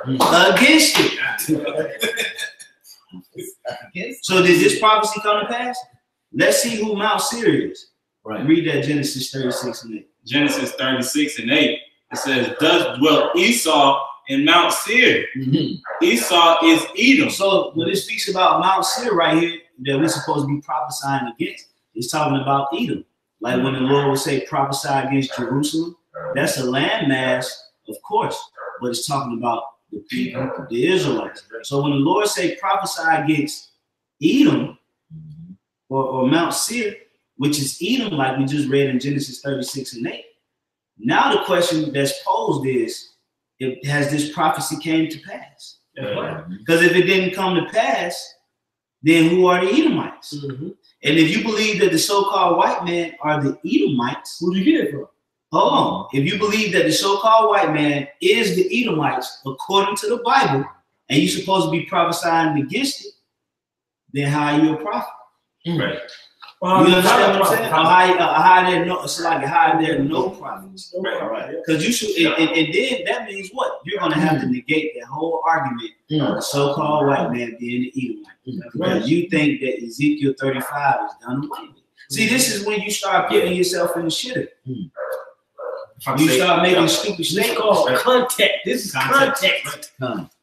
against it. So did this prophecy come to pass? Let's see who Mount Seir is. Right. Read that Genesis 36:8. Genesis 36:8. It says, "Thus dwelt Esau in Mount Seir." Esau is Edom. So when it speaks about Mount Seir right here, that we're supposed to be prophesying against, it's talking about Edom. Like when the Lord would say prophesy against Jerusalem, that's a landmass, of course, but it's talking about the people, the Israelites. So when the Lord say prophesy against Edom or Mount Seir, which is Edom, like we just read in Genesis 36:8. Now the question that's posed is, has this prophecy came to pass? Because if it didn't come to pass, then who are the Edomites? And if you believe that the so-called white men are the Edomites, who do you get it from? Hold on. If you believe that the so-called white man is the Edomites according to the Bible, and you're supposed to be prophesying against it, then how are you a prophet? Right. You understand what I'm saying? How there are no prophets. Right. Because you should, and then that means what? You're going to have to negate that whole argument of the so-called white man being the Edomite. Because you think that Ezekiel 35 is done away with. See, this is when you start putting yourself in the shitter. You start making stupid statements. Called context. This is context.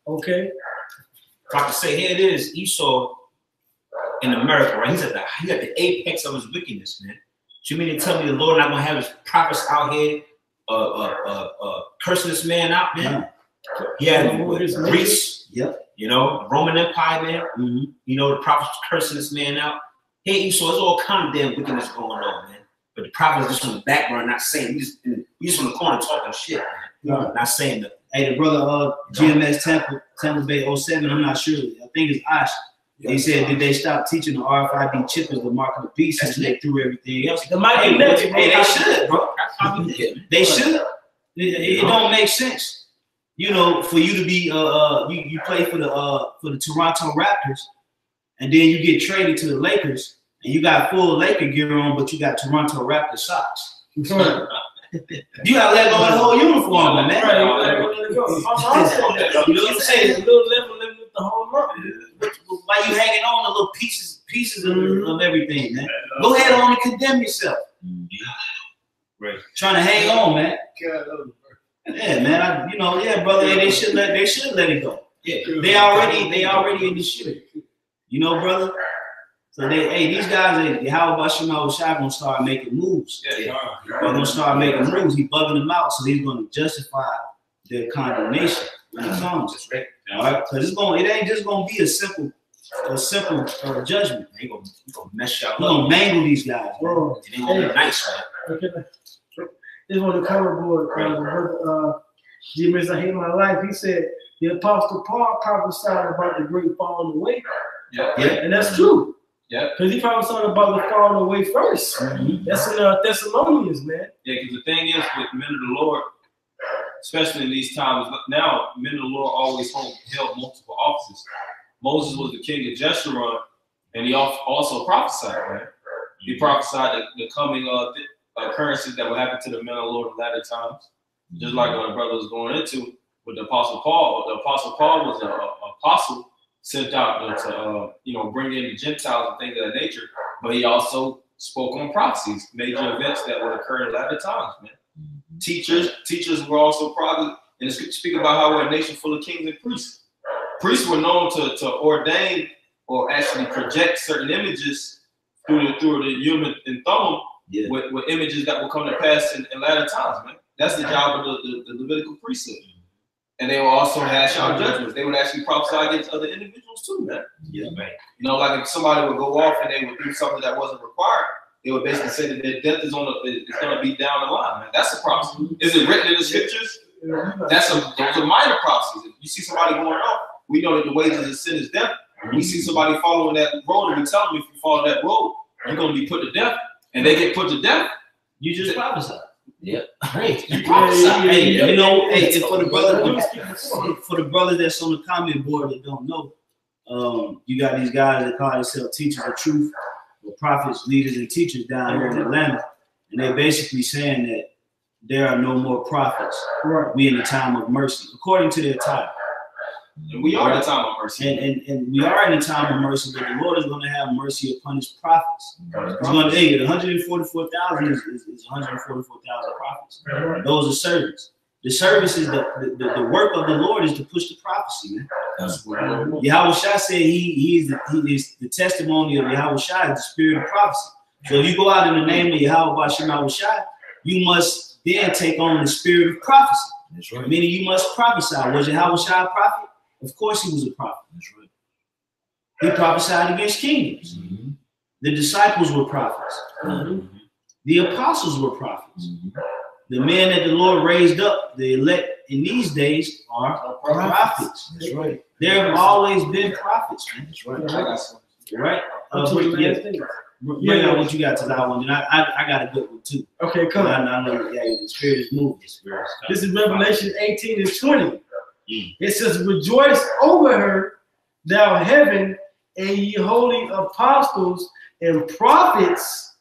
Okay. If I could say, here it is, Esau in America, right? He's at the apex of his wickedness, man. So you mean to tell me the Lord not gonna have his prophets out here cursing this man out, man? Yeah, Greece, you know, Roman Empire, man. You know, the prophets cursing this man out. Hey, Esau, there's all kind of damn wickedness going on, man. But the prophets just on the background, not saying, we just on the corner talking shit, man. Not saying that. Hey, the brother GMS Tampa Bay 07, I'm not sure. I think it's Ash. He said, did they stop teaching the RFID chip as the mark of the beast and they threw everything else? Hey, they should, bro. They should. It don't make sense, you know, for you to be you play for the Toronto Raptors, and then you get traded to the Lakers, and you got full Laker gear on, but you got Toronto Raptors socks. You gotta let go of the whole uniform, man. Right. You know what I'm saying? A little level with the whole month. Why you hanging on the little pieces of everything, man? Go ahead on and condemn yourself. Right. Trying to hang on, man. Yeah, man. Brother. They should let it go. Yeah. They already in the shit. You know, brother. So these guys, YAHAWASHI gonna start making moves. They're gonna start making moves. He bugging them out, so he's gonna justify their condemnation when it comes. Right? All right, because it ain't just gonna be a simple judgment. He gonna mess y'all up. He gonna mangle these guys. Bro. It ain't gonna be nice, man. Okay. This on the cover board. GMS, I Hate My Life. He said the Apostle Paul prophesied about the great falling away. Yeah, and that's true. Yeah. Because he prophesied about the falling away first. That's in Thessalonians, man. Yeah, because the thing is with men of the Lord, especially in these times now, men of the Lord always held multiple offices. Moses was the king of Jeshurun, and he also prophesied, right? He prophesied the coming occurrences that will happen to the men of the Lord in latter times, just like our brother was going into with the Apostle Paul. The Apostle Paul was an apostle sent out to bring in the Gentiles and things of that nature, but he also spoke on prophecies, major events that would occur in latter times, man. Teachers were also probably, and the scripture speak about how we're a nation full of kings and priests. Priests were known to ordain or actually project certain images through the human and thumb with images that will come to pass in latter times, man. That's the job of the Levitical priesthood. And they will also hash out judgments. They would actually prophesy against other individuals too, man. Yeah, man. Like if somebody would go off and they would do something that wasn't required, they would basically say that their death is going to be down the line, man. That's a prophecy. Is it written in the scriptures? Those are minor prophecies. If you see somebody going off, we know that the wages of sin is death. We see somebody following that road, and we tell them if you follow that road, you're going to be put to death, and they get put to death. You just prophesy. Yeah. Right. You prophesy. Hey, and for the brothers that's on the comment board that don't know, you got these guys that call themselves teachers of truth, or prophets, leaders, and teachers down here in Atlanta, and they're basically saying that there are no more prophets. Right. We in the time of mercy, according to their title. And we are in the time of mercy. And we are in the time of mercy, but the Lord is going to have mercy upon his prophets. He's going to, the 144,000 is 144,000 prophets. Those are servants. The service is the work of the Lord is to push the prophecy, man. YAHAWASHI said he is the testimony of YAHAWASHI is the spirit of prophecy. So if you go out in the name of YAHAWASHI, you must then take on the spirit of prophecy. That's right. Meaning you must prophesy. Was YAHAWASHI a prophet? Of course he was a prophet. That's right. He prophesied against kingdoms. The disciples were prophets. The apostles were prophets. The men that the Lord raised up, the elect in these days, are prophets. That's right. There have always been prophets, man. That's right. Right? Bring out what you got to that one. And I got a good one too. Okay, come on. I know the spirit is moving. This is Revelation 18 and 20. It says, rejoice over her, thou heaven, and ye holy apostles and prophets,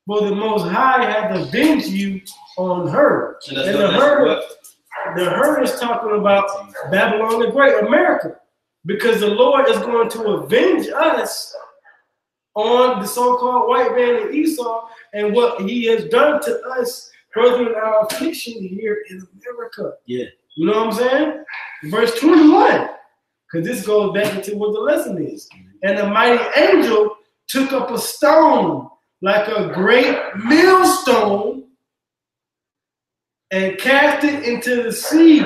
for the Most High hath avenged you on her. And the her is talking about Babylon the Great, America, because the Lord is going to avenge us on the so-called white man and Esau and what he has done to us furthering our affliction here in America. Yeah. You know what I'm saying? Verse 21, because this goes back into what the lesson is. And the mighty angel took up a stone like a great millstone and cast it into the sea,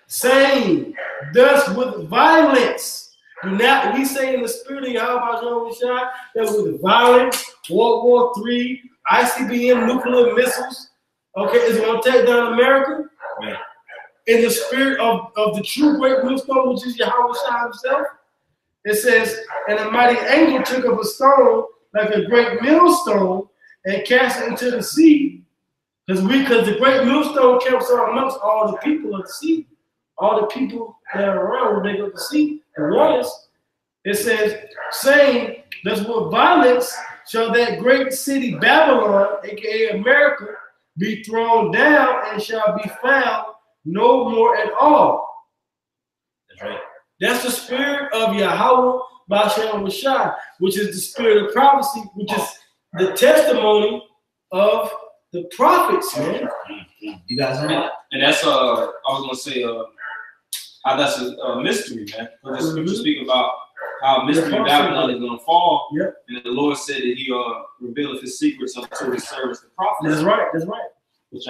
saying, thus with violence. Do not we say in the spirit of YAHAWASHI that with violence, World War III, ICBM nuclear missiles, okay, is going to take down America? Right. In the spirit of the true great millstone, which is YAHAWASHI himself, it says, and a mighty angel took up a stone like a great millstone and cast it into the sea, because the great millstone camps are amongst all the people of the sea, all the people that are around when they go to the sea, the waters. It says, saying, thus with violence shall that great city Babylon, aka America, be thrown down and shall be found no more at all. That's right. That's the spirit of YAHAWASHI, which is the spirit of prophecy, which is the testimony of the prophets, man. You guys know that? And that's I was gonna say how that's a mystery, man. Because the scripture speak about how mystery Babylon is gonna fall. Yep. And the Lord said that he revealeth his secrets unto his servants, the prophets. That's right, that's right. Which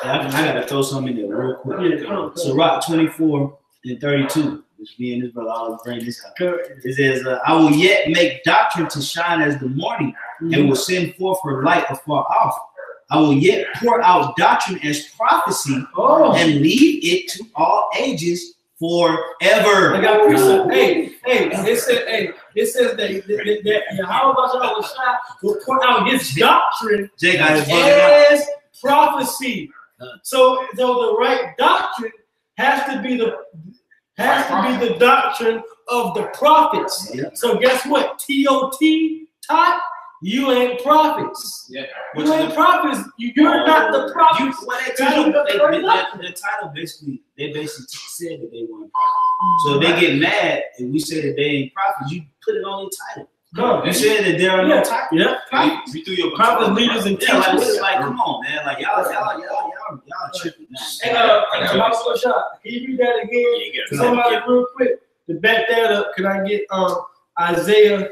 I gotta throw something in there real quick. Yeah, so Rock 24 and 32, which me and this brother always bring this up. It says, I will yet make doctrine to shine as the morning, and will send forth her light afar off. I will yet pour out doctrine as prophecy, and leave it to all ages forever. I got precept. It says that YAHAWASHI will pour out his doctrine as prophecy. So the right doctrine has to be the doctrine of the prophets. Yeah. So guess what? T.O.T. taught you ain't prophets. Yeah. You ain't prophets. You're not the prophets. The title basically said that they weren't prophets. So if they get mad and we say that they ain't prophets, you put it on the title. No, you said that there are no titles. Yeah, prophets. We threw your prophet leaders and teachers. Like, come on, man. Like y'all tripping now. Can you read that again? Somebody real quick to back that up. Can I get Isaiah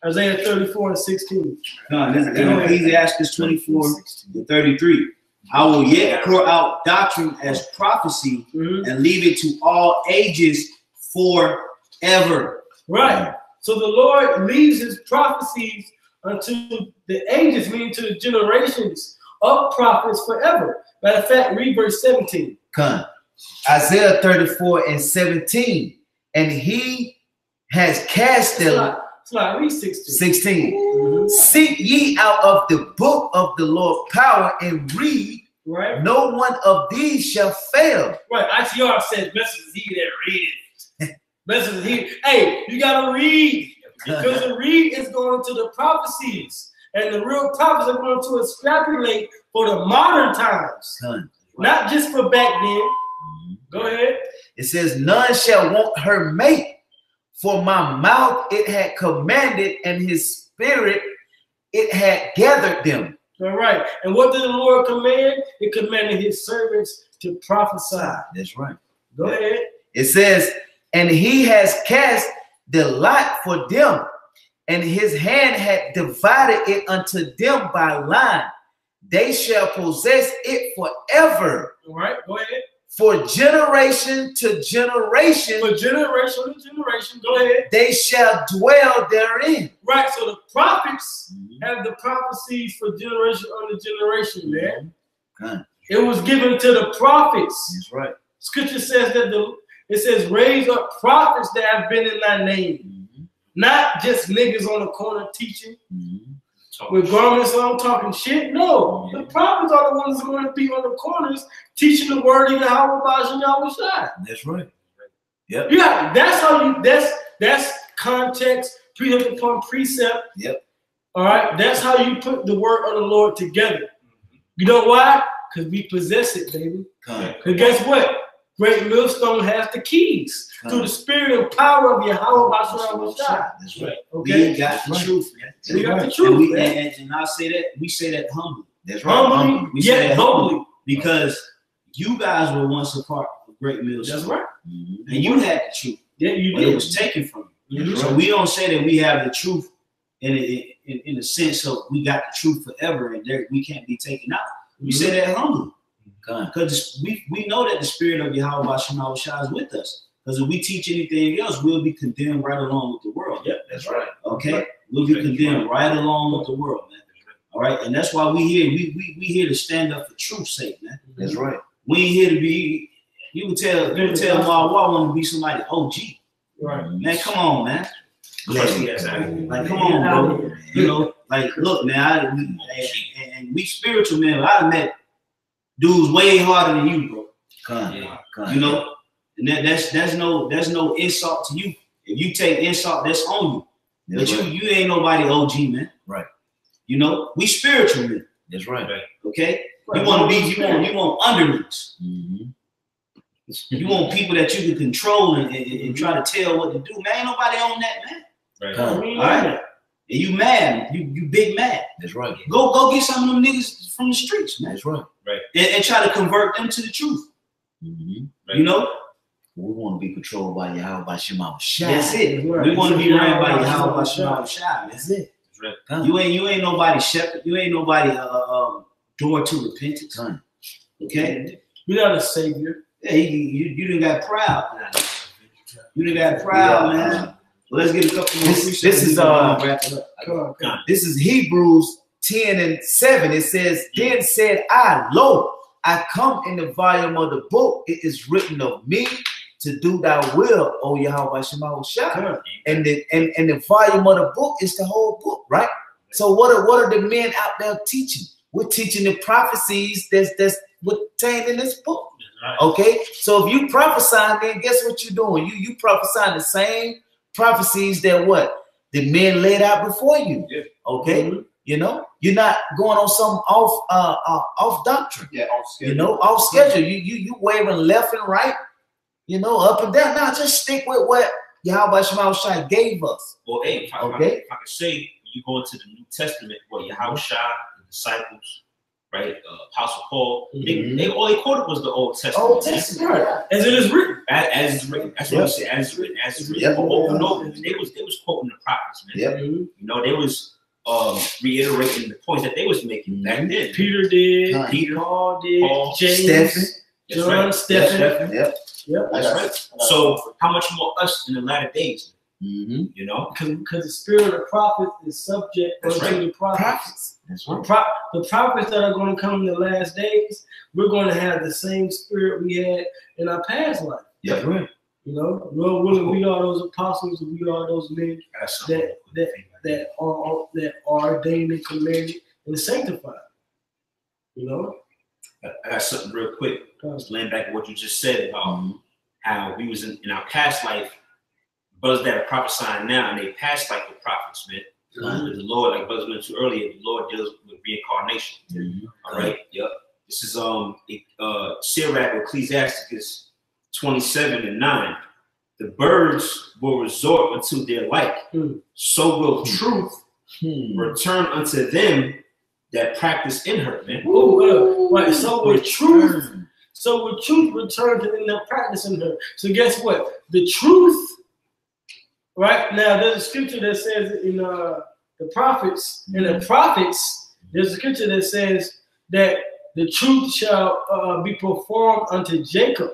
34:16? No, this is Ecclesiastes 24:33. I will yet pour out doctrine as prophecy and leave it to all ages forever. Right. So the Lord leaves his prophecies unto the ages, meaning to the generations of prophets forever. Matter of fact, read verse 17. Come. Isaiah 34:17. And he has cast them. Read 16. Seek ye out of the book of the Lord power and read. Right. No one of these shall fail. Right. ITR says, blessed is he that readeth. Blessed is he. Hey, you gotta read. Because the read is going to the prophecies. And the real prophets are going to extrapolate for the modern times. Not just for back then. Go ahead. It says, none shall want her mate. For my mouth it had commanded, and his spirit it had gathered them. All right. And what did the Lord command? It commanded his servants to prophesy. That's right. Go ahead. It says, and he has cast the lot for them, and his hand had divided it unto them by line. They shall possess it forever. All right. Go ahead. For generation to generation. For generation to generation. Go ahead. They shall dwell therein. Right. So the prophets have the prophecies for generation under generation, man. It was given to the prophets. That's right. Scripture says that it says raise up prophets that have been in thy name. Not just niggas on the corner teaching. With garments on talking shit. No, the prophets are the ones who are going to be on the corners teaching the word of YAHAWASHI. That's right. Yep. Yeah, that's how you. That's context, precept upon precept. Yep. All right, that's how you put the word of the Lord together. You know why? Because we possess it, baby. Because guess what? Great Millstone has the keys to the spirit and power of YAHAWASHI. That's right. Okay. We got the truth, man. We got the truth, and I say that we say that humbly. That's right. Humbly, we say that humbly because you guys were once a part of Great Millstone. That's right. And you had the truth. Yeah, you but did. It was taken from you. So we don't say that we have the truth in a sense of we got the truth forever and we can't be taken out. We say that humbly. Because we know that the spirit of YAHAWASHI is with us. Because if we teach anything else, we'll be condemned right along with the world. Yep, that's right. Okay? Right. We'll be condemned right along with the world, man. All right? And that's why we here. We here to stand up for truth's sake, man. That's right. We ain't here to be, you can tell YAHAWAH want to be somebody OG. Right. Man, come on, man. Like, come on, bro. You know, like, look, man, and we spiritual, man. I've met dudes way harder than you, bro. You know, and that's no insult to you. If you take insult, that's on you. That's but right. you ain't nobody OG, man. Right. You know, we spiritual men. That's right. Okay. Right. You want underlings. You want people that you can control and try to tell what to do. Man, ain't nobody on that, man. Right. All right. And you mad. You big mad. That's right. Go get some of them niggas from the streets, man. That's right. Right. And try to convert them to the truth. Right. You know? We want to be controlled by YAHAWASHI. That's it. Right. We want to be ran by YAHAWASHI. That's it. That's right. You ain't nobody shepherd. You ain't nobody door to repentance. Okay? You're not a savior. Yeah, you done got proud. You done got proud, man. Well, let's get a couple more. This is Hebrews 10:7. It says, then said I, lo, I come in the volume of the book. It is written of me, to do thy will, O YAHAWASHI. And the volume of the book is the whole book, right? So what are the men out there teaching? We're teaching the prophecies that's contained in this book. Okay, so if you prophesying, then guess what you're doing? You prophesying the same prophecies that what the men laid out before you. Okay, you know, you're not going on some off doctrine. Off schedule. You know, off schedule. You wavering left and right. You know, up and down. Now just stick with what YAHAWASHI gave us. Well, hey, if I could say, you go into the New Testament, what YAHAWASHI, the disciples, right? Apostle Paul, they all they quoted was the Old Testament. Old Testament, right? As it is written. As it's written. That's what I said. As it's written. As it's written. Over and over. They was quoting the prophets, man. You know, they was reiterating the points that they was making back then. Peter did. Peter, Paul did. Paul, James, John, Stephen. That's right. So how much more us in the latter days? You know, because the spirit of the prophet is subject to the prophets. That's right. The prophets that are going to come in the last days, we're going to have the same spirit we had in our past life. Yeah, right. You know, Lord willing, we are those apostles, and we are those men that are ordained and commanded and sanctified. You know, I got something real quick. Just laying back what you just said about how we was in our past life. Brothers that are prophesying now, and they past like the prophets, man. The Lord, like brothers mentioned earlier, the Lord deals with reincarnation. All right. Yep. This is Sirach, Ecclesiasticus 27:9. The birds will resort unto their like, so will truth return unto them that practice in her, man. Right. So will truth. So will truth return to them that practice in her. So guess what? The truth. Right now, there's a scripture that says in the prophets, there's a scripture that says that the truth shall be performed unto Jacob.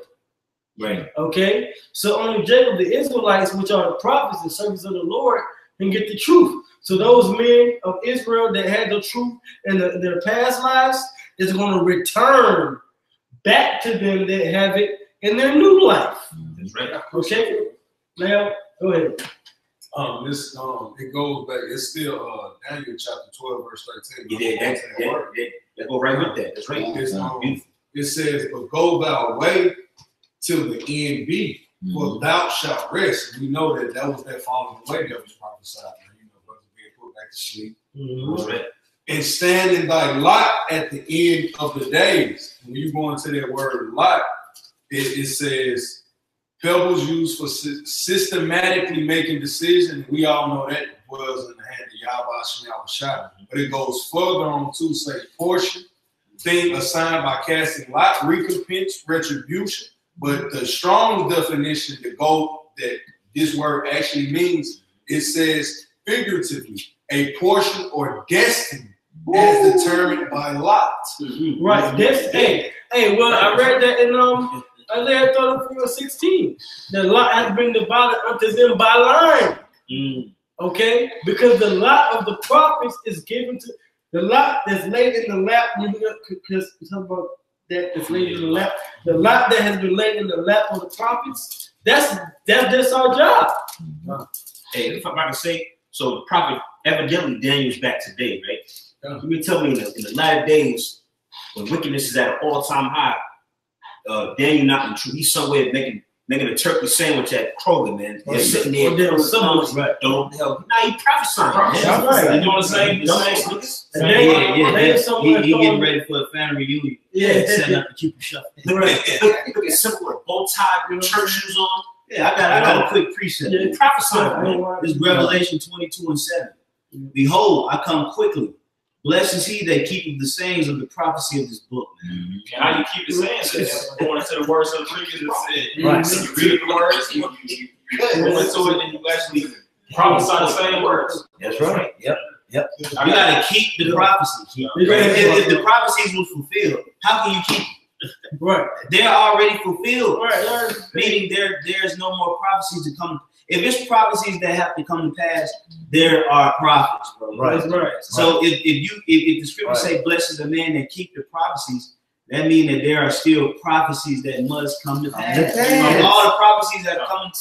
Right. Okay. So only Jacob, the Israelites, which are the prophets and servants of the Lord, can get the truth. So those men of Israel that had the truth in their past lives is going to return back to them that have it in their new life. That's right. Okay. Now, go ahead. It goes back. It's still Daniel chapter 12, verse 13. Yeah, that go right with that. That's right. It says, "But go thou away till the end be, for thou shalt rest." We know that was that falling away that was prophesied. You know, brothers being put back to sleep. Right. And stand in thy lot at the end of the days. When you go into that word lot, it says. Pebbles used for systematically making decisions. We all know that was in the hand of YAHAWASHI. But it goes further on to say portion, thing assigned by casting lot, recompense, retribution. But the strong definition that this word actually means, it says figuratively, a portion or destiny as determined by lot. Right. Hey, well, I read that in Isaiah 34:16. The lot has been divided unto them by line. Okay? Because the lot of the prophets is given to the lot that's laid in the lap. Because we talk about that that's laid in the lap. The lot that has been laid in the lap of the prophets, that's our job. Hey, if I'm about to say, so the prophet, evidently Daniel's back today, right? You can tell me in the latter days, when wickedness is at an all-time high, Daniel not in truth. He's somewhere making a turkey sandwich at Kroger, man. They're sitting there. Right. Don't help. Now he prophesying. Right. You know what I'm saying? Dumbass niggas. He getting ready for a family reunion. Yeah. Setting up the Cupid shuffle. Right. Look at simple bow tie, church shoes on. Yeah, I got a quick precept. Yeah. Prophesying. This is Revelation 22:7. Behold, I come quickly. Blessed is he that keepeth the sayings of the prophecy of this book. And how you keep the sayings? According to the words of the previous said. Right. So you read the words, you go into it, and you actually prophesy the same words. That's right. Yep. You I mean, got to keep the prophecies. If the prophecies was fulfilled, how can you keep them? Right. They're already fulfilled. Right. Meaning there's no more prophecies to come. If it's prophecies that have to come to pass, there are prophets, bro. Right. So if the scriptures say, "Blessed is the man that keep the prophecies," that means that there are still prophecies that must come to pass. pass. All the prophecies that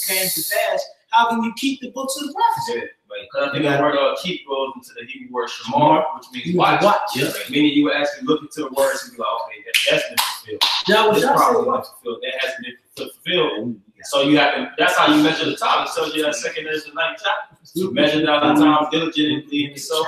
came to pass, how can you keep the books of the prophecy? Because I think the word keep goes into the Hebrew word shamar, which means watch. Yeah. Meaning you would actually look into the words and be like, okay, that's been fulfilled. This Y'all prophecy say been fulfilled. That hasn't been fulfilled. So you have to, that's how you measure the time. It tells you that 2 Ezra 9 chapter. You measure down the time diligently in yourself.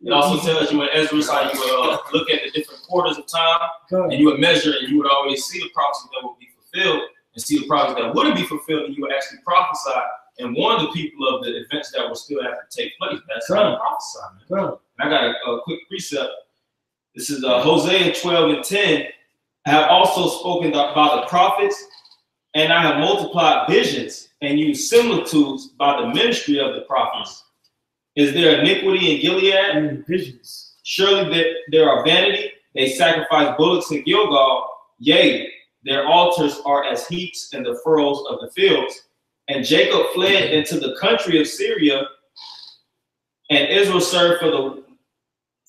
It also tells you in Ezra how you would look at the different quarters of time, and you would measure, and you would always see the prophecies that would be fulfilled, and see the prophecies that wouldn't be fulfilled, and you would actually prophesy and warn the people of the events that will still have to take place. That's how you prophesy, man. I got a quick precept. This is Hosea 12:10. I have also spoken about the prophets, and I have multiplied visions and used similitudes by the ministry of the prophets. Is there iniquity in Gilead? Visions. Surely there are vanity. They sacrifice bullocks in Gilgal. Yea, their altars are as heaps in the furrows of the fields. And Jacob fled into the country of Syria, and Israel served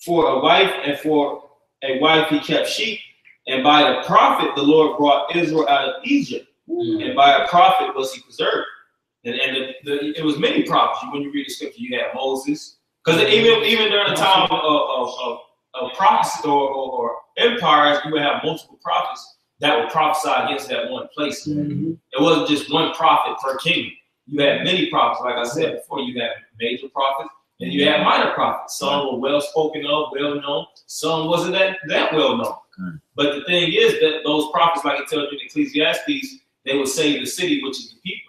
for a wife, and for a wife he kept sheep. And by a prophet the Lord brought Israel out of Egypt, and by a prophet was he preserved. And it was many prophets. When you read the scripture, you have Moses, because even during the time of prophecy or empires, you would have multiple prophets that would prophesy against that one place. It wasn't just one prophet per kingdom. You had many prophets. Like I said before, you had major prophets and you had minor prophets. Some were well spoken of, well known. Some wasn't that well known. But the thing is that those prophets, like it tells you in Ecclesiastes, they would save the city, which is the people,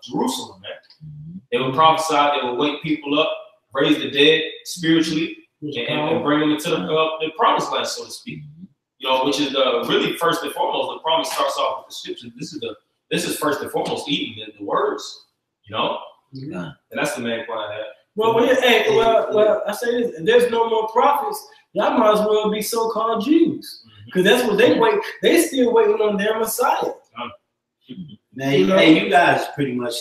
Jerusalem, man. They would prophesy, they would wake people up, raise the dead spiritually, and bring them into the promised land, so to speak. You know, which is really first and foremost. The promise starts off with the scripture. This is first and foremost eating the words. You know, and that's the main point I have. Well, I say this: if there's no more prophets, y'all might as well be so-called Jews, because that's what they wait. They still waiting on their Messiah. Man, hey, you guys pretty much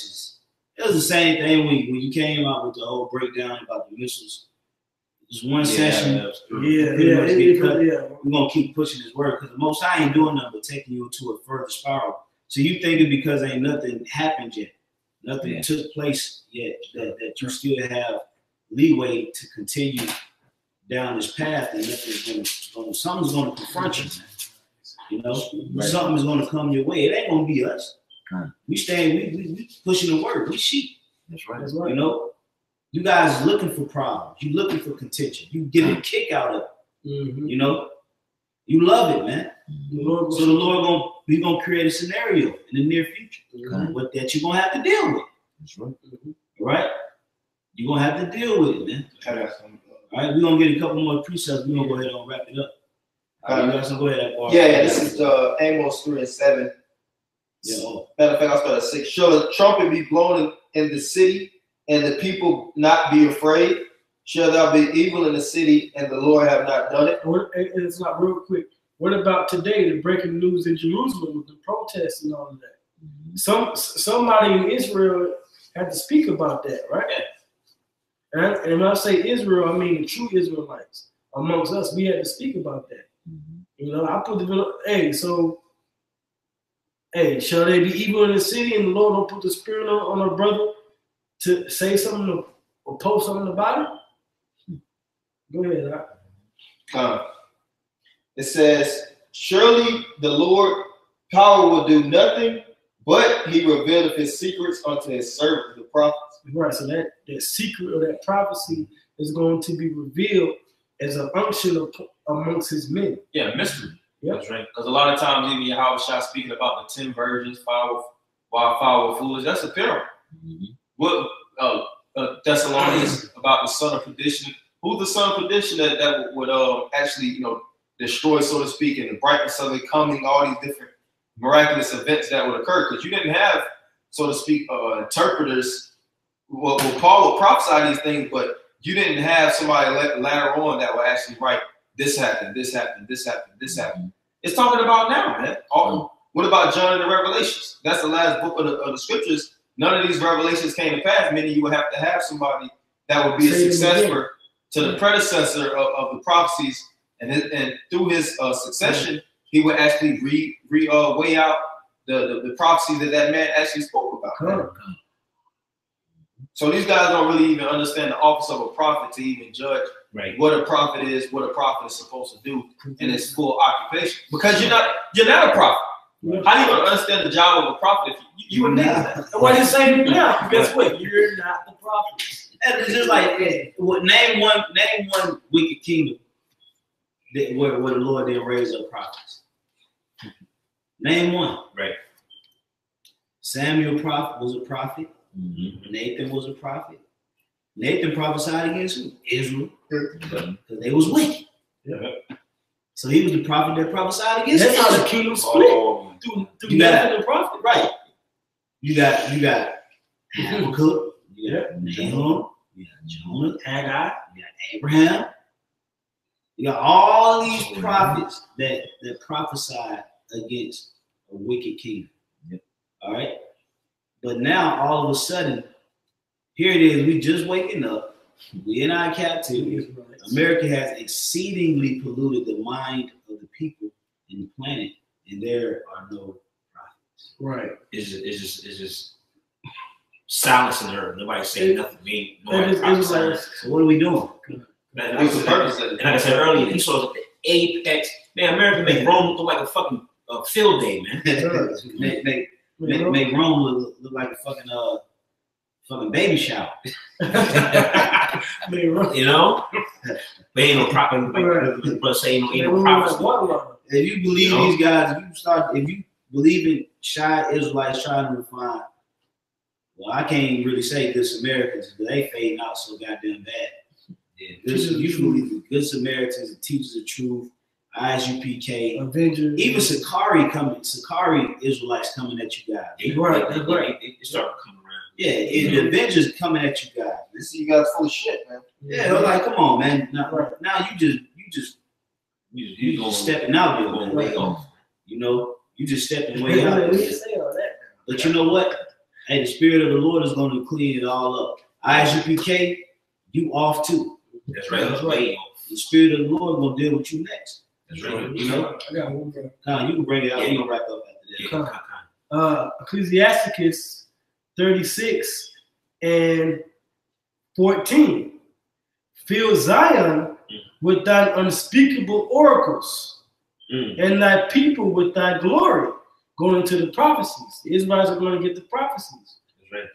it was the same thing when you came out with the whole breakdown about the missiles. Just one session. We're gonna keep pushing this word because the Most High ain't doing nothing but taking you into a further spiral. So you thinking because ain't nothing happened yet, nothing took place yet, that you still have leeway to continue down this path, and something's gonna confront you, man. You know, something is gonna come your way. It ain't gonna be us. We pushing the word. We sheep. That's right. You know. You guys looking for problems. You looking for contention. You get a kick out of it. You know, you love it, man. So the Lord gonna create a scenario in the near future that you're gonna have to deal with. That's right. Right? You're gonna have to deal with it, man. All right, we're gonna get a couple more precepts. We're gonna go ahead and wrap it up. You guys can go ahead. This is Amos 3:7. Matter of fact, I'll start at 6. Shall the trumpet be blown in the city, and the people not be afraid? Shall there be evil in the city, and the Lord have not done it? It's not real quick. What about today, the breaking news in Jerusalem with the protests and all of that? Somebody in Israel had to speak about that, right? And when I say Israel, I mean the true Israelites. Amongst us, we had to speak about that. You know, I put shall they be evil in the city, and the Lord don't put the spirit on a brother to say something or post something about it? Go ahead. It says, surely the Lord power will do nothing, but he revealed his secrets unto his servants, the prophets. Right, so that secret or that prophecy is going to be revealed as an unction amongst his men. Yeah, mystery. Yeah, that's right. Because a lot of times, even YAHAWASHI speaking about the 10 virgins, 5 were foolish. That's a parable. What Thessalonians about the son of perdition? Who's the son of perdition that would actually destroy, so to speak, and the brightness of it coming, all these different miraculous events that would occur? Because you didn't have, so to speak, interpreters. Well, Paul would prophesy these things, but you didn't have somebody later on that would actually write, this happened, this happened, this happened, this happened. It's talking about now, man. What about John and the Revelations? That's the last book of the scriptures. None of these revelations came to pass, meaning you would have to have somebody that would be a successor to the predecessor of the prophecies, and through his succession, he would actually weigh out the prophecy that man actually spoke about. So these guys don't really even understand the office of a prophet to even judge what a prophet is, what a prophet is supposed to do in its full occupation. Because you're not a prophet. Right. How do you understand the job of a prophet if you were not? What he's saying now, guess what? You're not the prophet. And it's just like, name one wicked kingdom where the Lord didn't raise up prophets. Name one. Right. Samuel was a prophet. Nathan was a prophet. Nathan prophesied against who? Israel. Because they was wicked. So he was the prophet that prophesied against Israel. That's how the kingdom split. Through Nathan and the prophet. Right. You got Habakkuk, you got Nahum, you got Jonah, Haggai, you got Abraham. You got all these prophets that prophesied against a wicked kingdom. All right. But now all of a sudden, here it is. We just waking up. We in our captivity. America has exceedingly polluted the mind of the people in the planet, and there are no prophets. Right. It's just silence in the earth. Nobody's saying nothing. Nobody prophesying. So what are we doing? And like I said earlier, he saw the apex. Man, America make Rome look like a fucking field day, man. make Rome look like a fucking baby shower. You know? They ain't no prophet. But say ain't no prophets. If you believe these guys, if you believe in shy Israelites trying to refine, well, I can't really say good Samaritans, but they fading out so goddamn bad. Yeah, you believe the good Samaritans, the teachers of truth, ISUPK, Avengers, even Sakari Israelites coming at you guys. They start coming around. Yeah, the Avengers coming at you guys. This you guys full of shit, man. Yeah, they're like, come on, man. Now you just stepping out there, man. Way off. You know, you just stepping way out there. But you know what? Hey, the Spirit of the Lord is going to clean it all up. ISUPK, you off too. That's right. That's right. The Spirit of the Lord will deal with you next. That's right. You know? I got one more. You can bring it out. We're going to wrap up after that. Ecclesiasticus 36 and 14. Fill Zion with thine unspeakable oracles, and thy people with thy glory. Going into the prophecies. The Israelites are going to get the prophecies. That's right.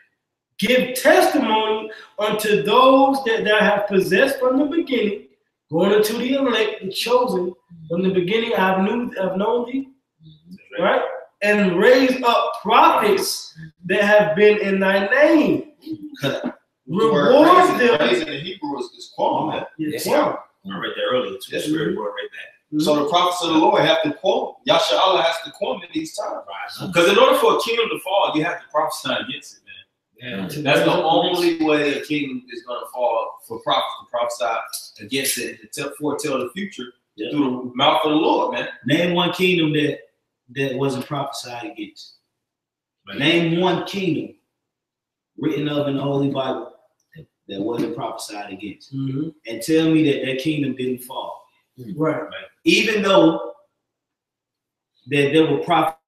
Give testimony unto those that thou have possessed from the beginning, going into the elect, the chosen. From the beginning I have known thee. Right? And raise up prophets that have been in thy name. Reward them. Raising in Hebrew is quorum, man. I read that earlier too. That's where word right there. So the prophets of the Lord have to quote. Yasha Allah has to quote in these times. Because in order for a kingdom to fall, you have to prophesy against it, man. Yeah. That's the only way a kingdom is going to fall, for prophets to prophesy against it and to foretell the future through the mouth of the Lord, man. Name one kingdom that wasn't prophesied against. Name one kingdom written of in the Holy Bible that wasn't prophesied against. And tell me that kingdom didn't fall. Right. Even though that there were prophets.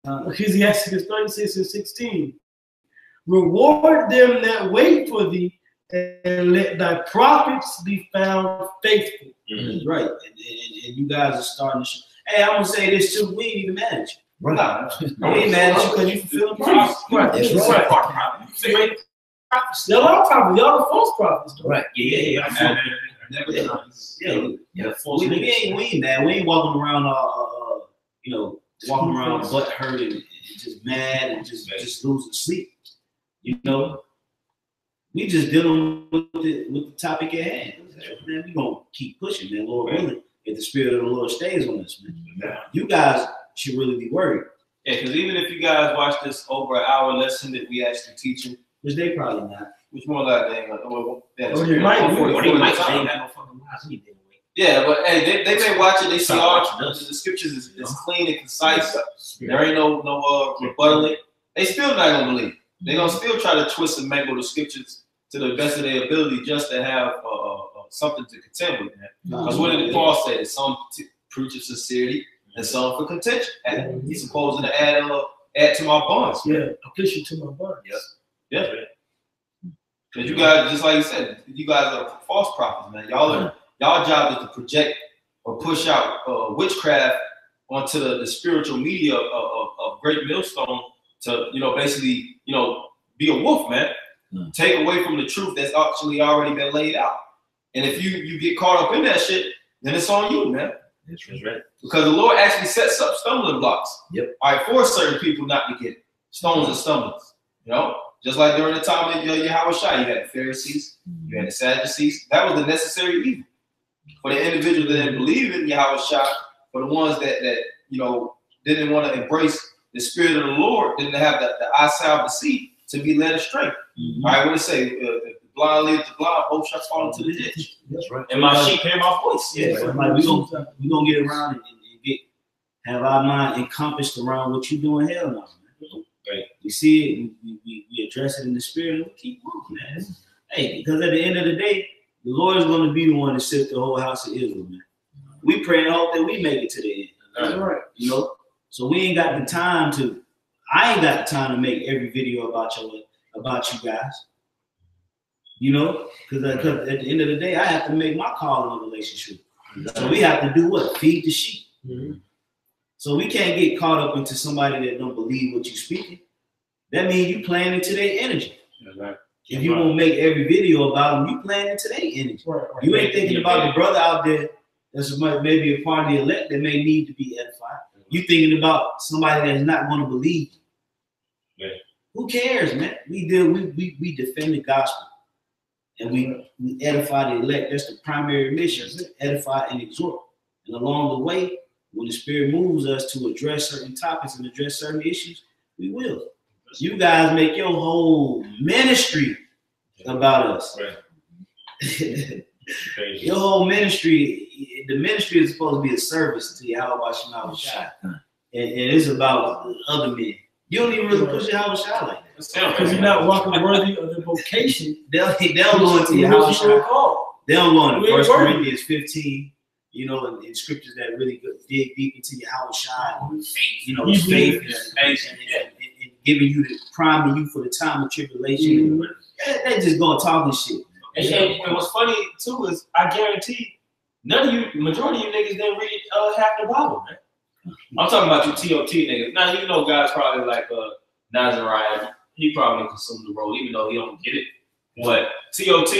Ecclesiasticus 36 and 16. Reward them that wait for thee, and let thy prophets be found faithful. Right. And you guys are starting to show. Hey, I'm going to say this too. We ain't even mad at you. Right. We ain't mad at you because you fulfill the promise. Right. That's right. Y'all are prophets. Y'all are false prophets. Right. Yeah. We ain't mad. We ain't walking around walking around butt hurt and just mad and just losing sleep. You know, we just dealing with the topic at hand. Man, we gonna keep pushing, man. Lord willing, if the Spirit of the Lord stays on us, man. You guys should really be worried. Yeah, because even if you guys watch this over an hour lesson that we actually teaching, which they probably not. Which more like they ain't gonna. Yeah, but hey, they may watch it. They see all the scriptures is clean and concise. There ain't no rebuttaling. They still not gonna believe. They gonna still try to twist and mangle the scriptures to the best of their ability just to have something to contend with. Because what did Paul say? Some preach of sincerity and some for contention. And he's supposed to add to my bonds. Yeah, addition to my bonds. Yeah. Because you guys, just like you said, you guys are false prophets, man. Y'all job is to project or push out witchcraft onto the spiritual media of Great Millstone to, basically, be a wolf, man. Take away from the truth that's actually already been laid out. And if you get caught up in that shit, then it's on you, man. That's right. Because the Lord actually sets up stumbling blocks. Yep. All right, for certain people not to get stones and stumblings. Just like during the time of YAHAWASHI, you had the Pharisees, you had the Sadducees. That was the necessary evil. For the individuals that didn't believe in YAHAWASHI, for the ones that didn't want to embrace the Spirit of the Lord, didn't have the eyesight of the see to be led astray. All right, what it say? The blind leads the blind, both shall fall into the ditch. That's right. And my sheep hear my voice. Yeah, like we gonna get around and have our mind encompassed around what you doing. Hell no, man. Right. We see it, we address it in the spirit, and we keep moving, man. Hey, because at the end of the day, the Lord is going to be the one to sift the whole house of Israel, man. We pray and hope that we make it to the end. That's right. So we ain't got the time to. I ain't got the time to make every video about you guys. Because at the end of the day, I have to make my call in a relationship. So we have to do what? Feed the sheep. So we can't get caught up into somebody that don't believe what you're speaking. That means you playing into their energy. Right. If you won't make every video about them, you playing into their energy. Right. You ain't thinking about the brother out there that's maybe a part of the elect that may need to be edified. You thinking about somebody that's not going to believe you. Yeah. Who cares, man? We defend the gospel. And we edify the elect. That's the primary mission. Edify and exhort. And along the way, when the Spirit moves us to address certain topics and address certain issues, we will. You guys make your whole ministry about us. Right. Your whole ministry, the ministry is supposed to be a service to YAHAWASHI. And it's about other men. You don't even really push YAHAWASHI like that. Because you're not walking worthy of the vocation. They'll go into YAHAWASHI. They'll go into 1 Corinthians 15. In scriptures that really dig deep into YAHAWASHI, faith, and giving you priming you for the time of tribulation. They just gonna talk and shit. And what's funny too is I guarantee majority of you niggas didn't read half the Bible, man. I'm talking about you TOT niggas. Now guys probably like Nazariah. He probably consumed the role, even though he don't get it. But TOT.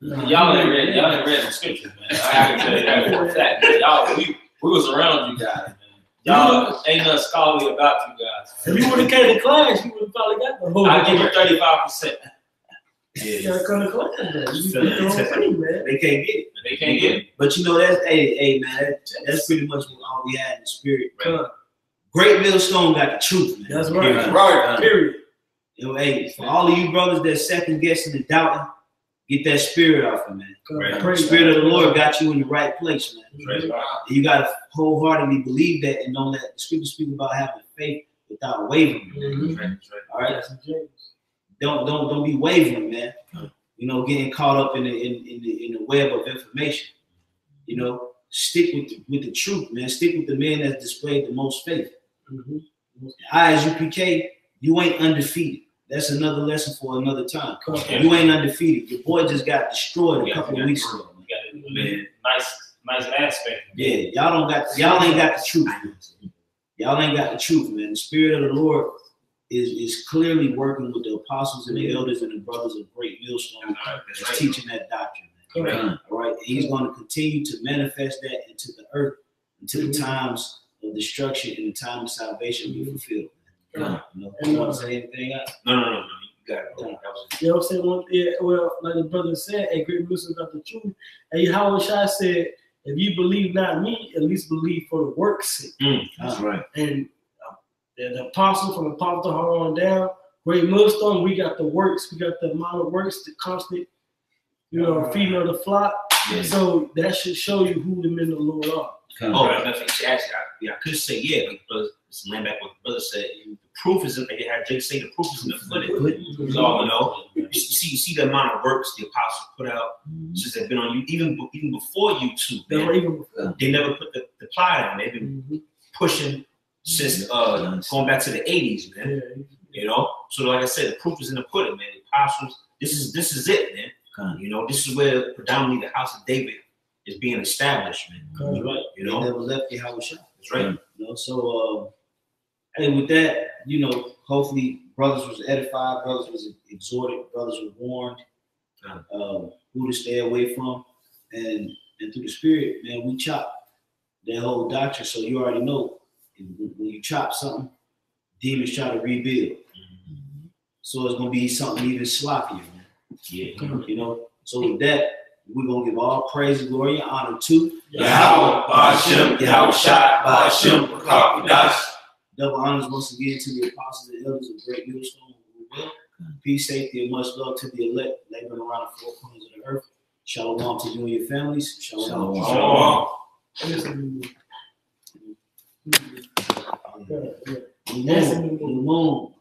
Y'all ain't read the scriptures, man. I can tell you that for a fact. We was around you guys, man. Y'all ain't nothing scholarly about you guys. If you would have came to class, you would have probably got the whole. I give you 35%. You gotta come to class, man. They can't get it. They can't get it. But that's man. That's pretty much all we had in the spirit. Right? Great Millstone got the truth, man. That's right. Right. Period. For all of you brothers that second guessing and doubting. Get that spirit off of man. Right. The Spirit of the Lord got you in the right place, man. Right. You gotta wholeheartedly believe that and don't let the scripture speak about having faith without wavering. Right. All right. Don't be wavering, man. Getting caught up in the web of information. Stick with the truth, man. Stick with the man that's displayed the most faith. I, as UPK, you ain't undefeated. That's another lesson for another time. You ain't undefeated. Your boy just got destroyed a couple of weeks ago. Nice aspect. Yeah, y'all ain't got the truth. Man. Y'all ain't got the truth, man. The Spirit of the Lord is clearly working with the apostles and the elders and the brothers of Great Millstone, teaching that doctrine. Man. All right, and he's going to continue to manifest that into the earth until the times of destruction and the time of salvation be fulfilled. You want to say anything else? No. You got it. You know what I'm saying? Well, like the brother said, Great Millstone got the truth. And YAHAWASHI said, if you believe not me, at least believe for the work's sake. That's right. And the apostle from Apostle on down, Great Millstone, we got the works, we got the amount of works, the constant, feeding of the flock. Yeah. So that should show you who the men of the Lord are. Actually, I could say because it's land back what the brother said. The proof is in they had Jake say the proof is in the pudding. So you see the amount of works the apostles put out since they've been on you, even before YouTube. They never put the ply down. They've been pushing since going back to the 80s, man. So like I said, the proof is in the pudding, man. The apostles, this is it, man. This is where predominantly the house of David is being established, man. That's right. They never left YAHAWASHI. That's right. So and with that, hopefully brothers was edified, brothers was exhorted, brothers were warned who to stay away from, and through the Spirit, man, we chop that whole doctrine. So you already know when you chop something, demons try to rebuild. So it's gonna be something even sloppier, man. Yeah. So with that, we're gonna give all praise, glory, and honor to Yahawah, BAHA, YAHAWASHI, BAHA, double honors once again to the apostles and elders of Great Millstone. Peace, safety, and much love to the elect laboring around the four corners of the earth. Shalom to you and your families. Shalom. Shalom. The moon.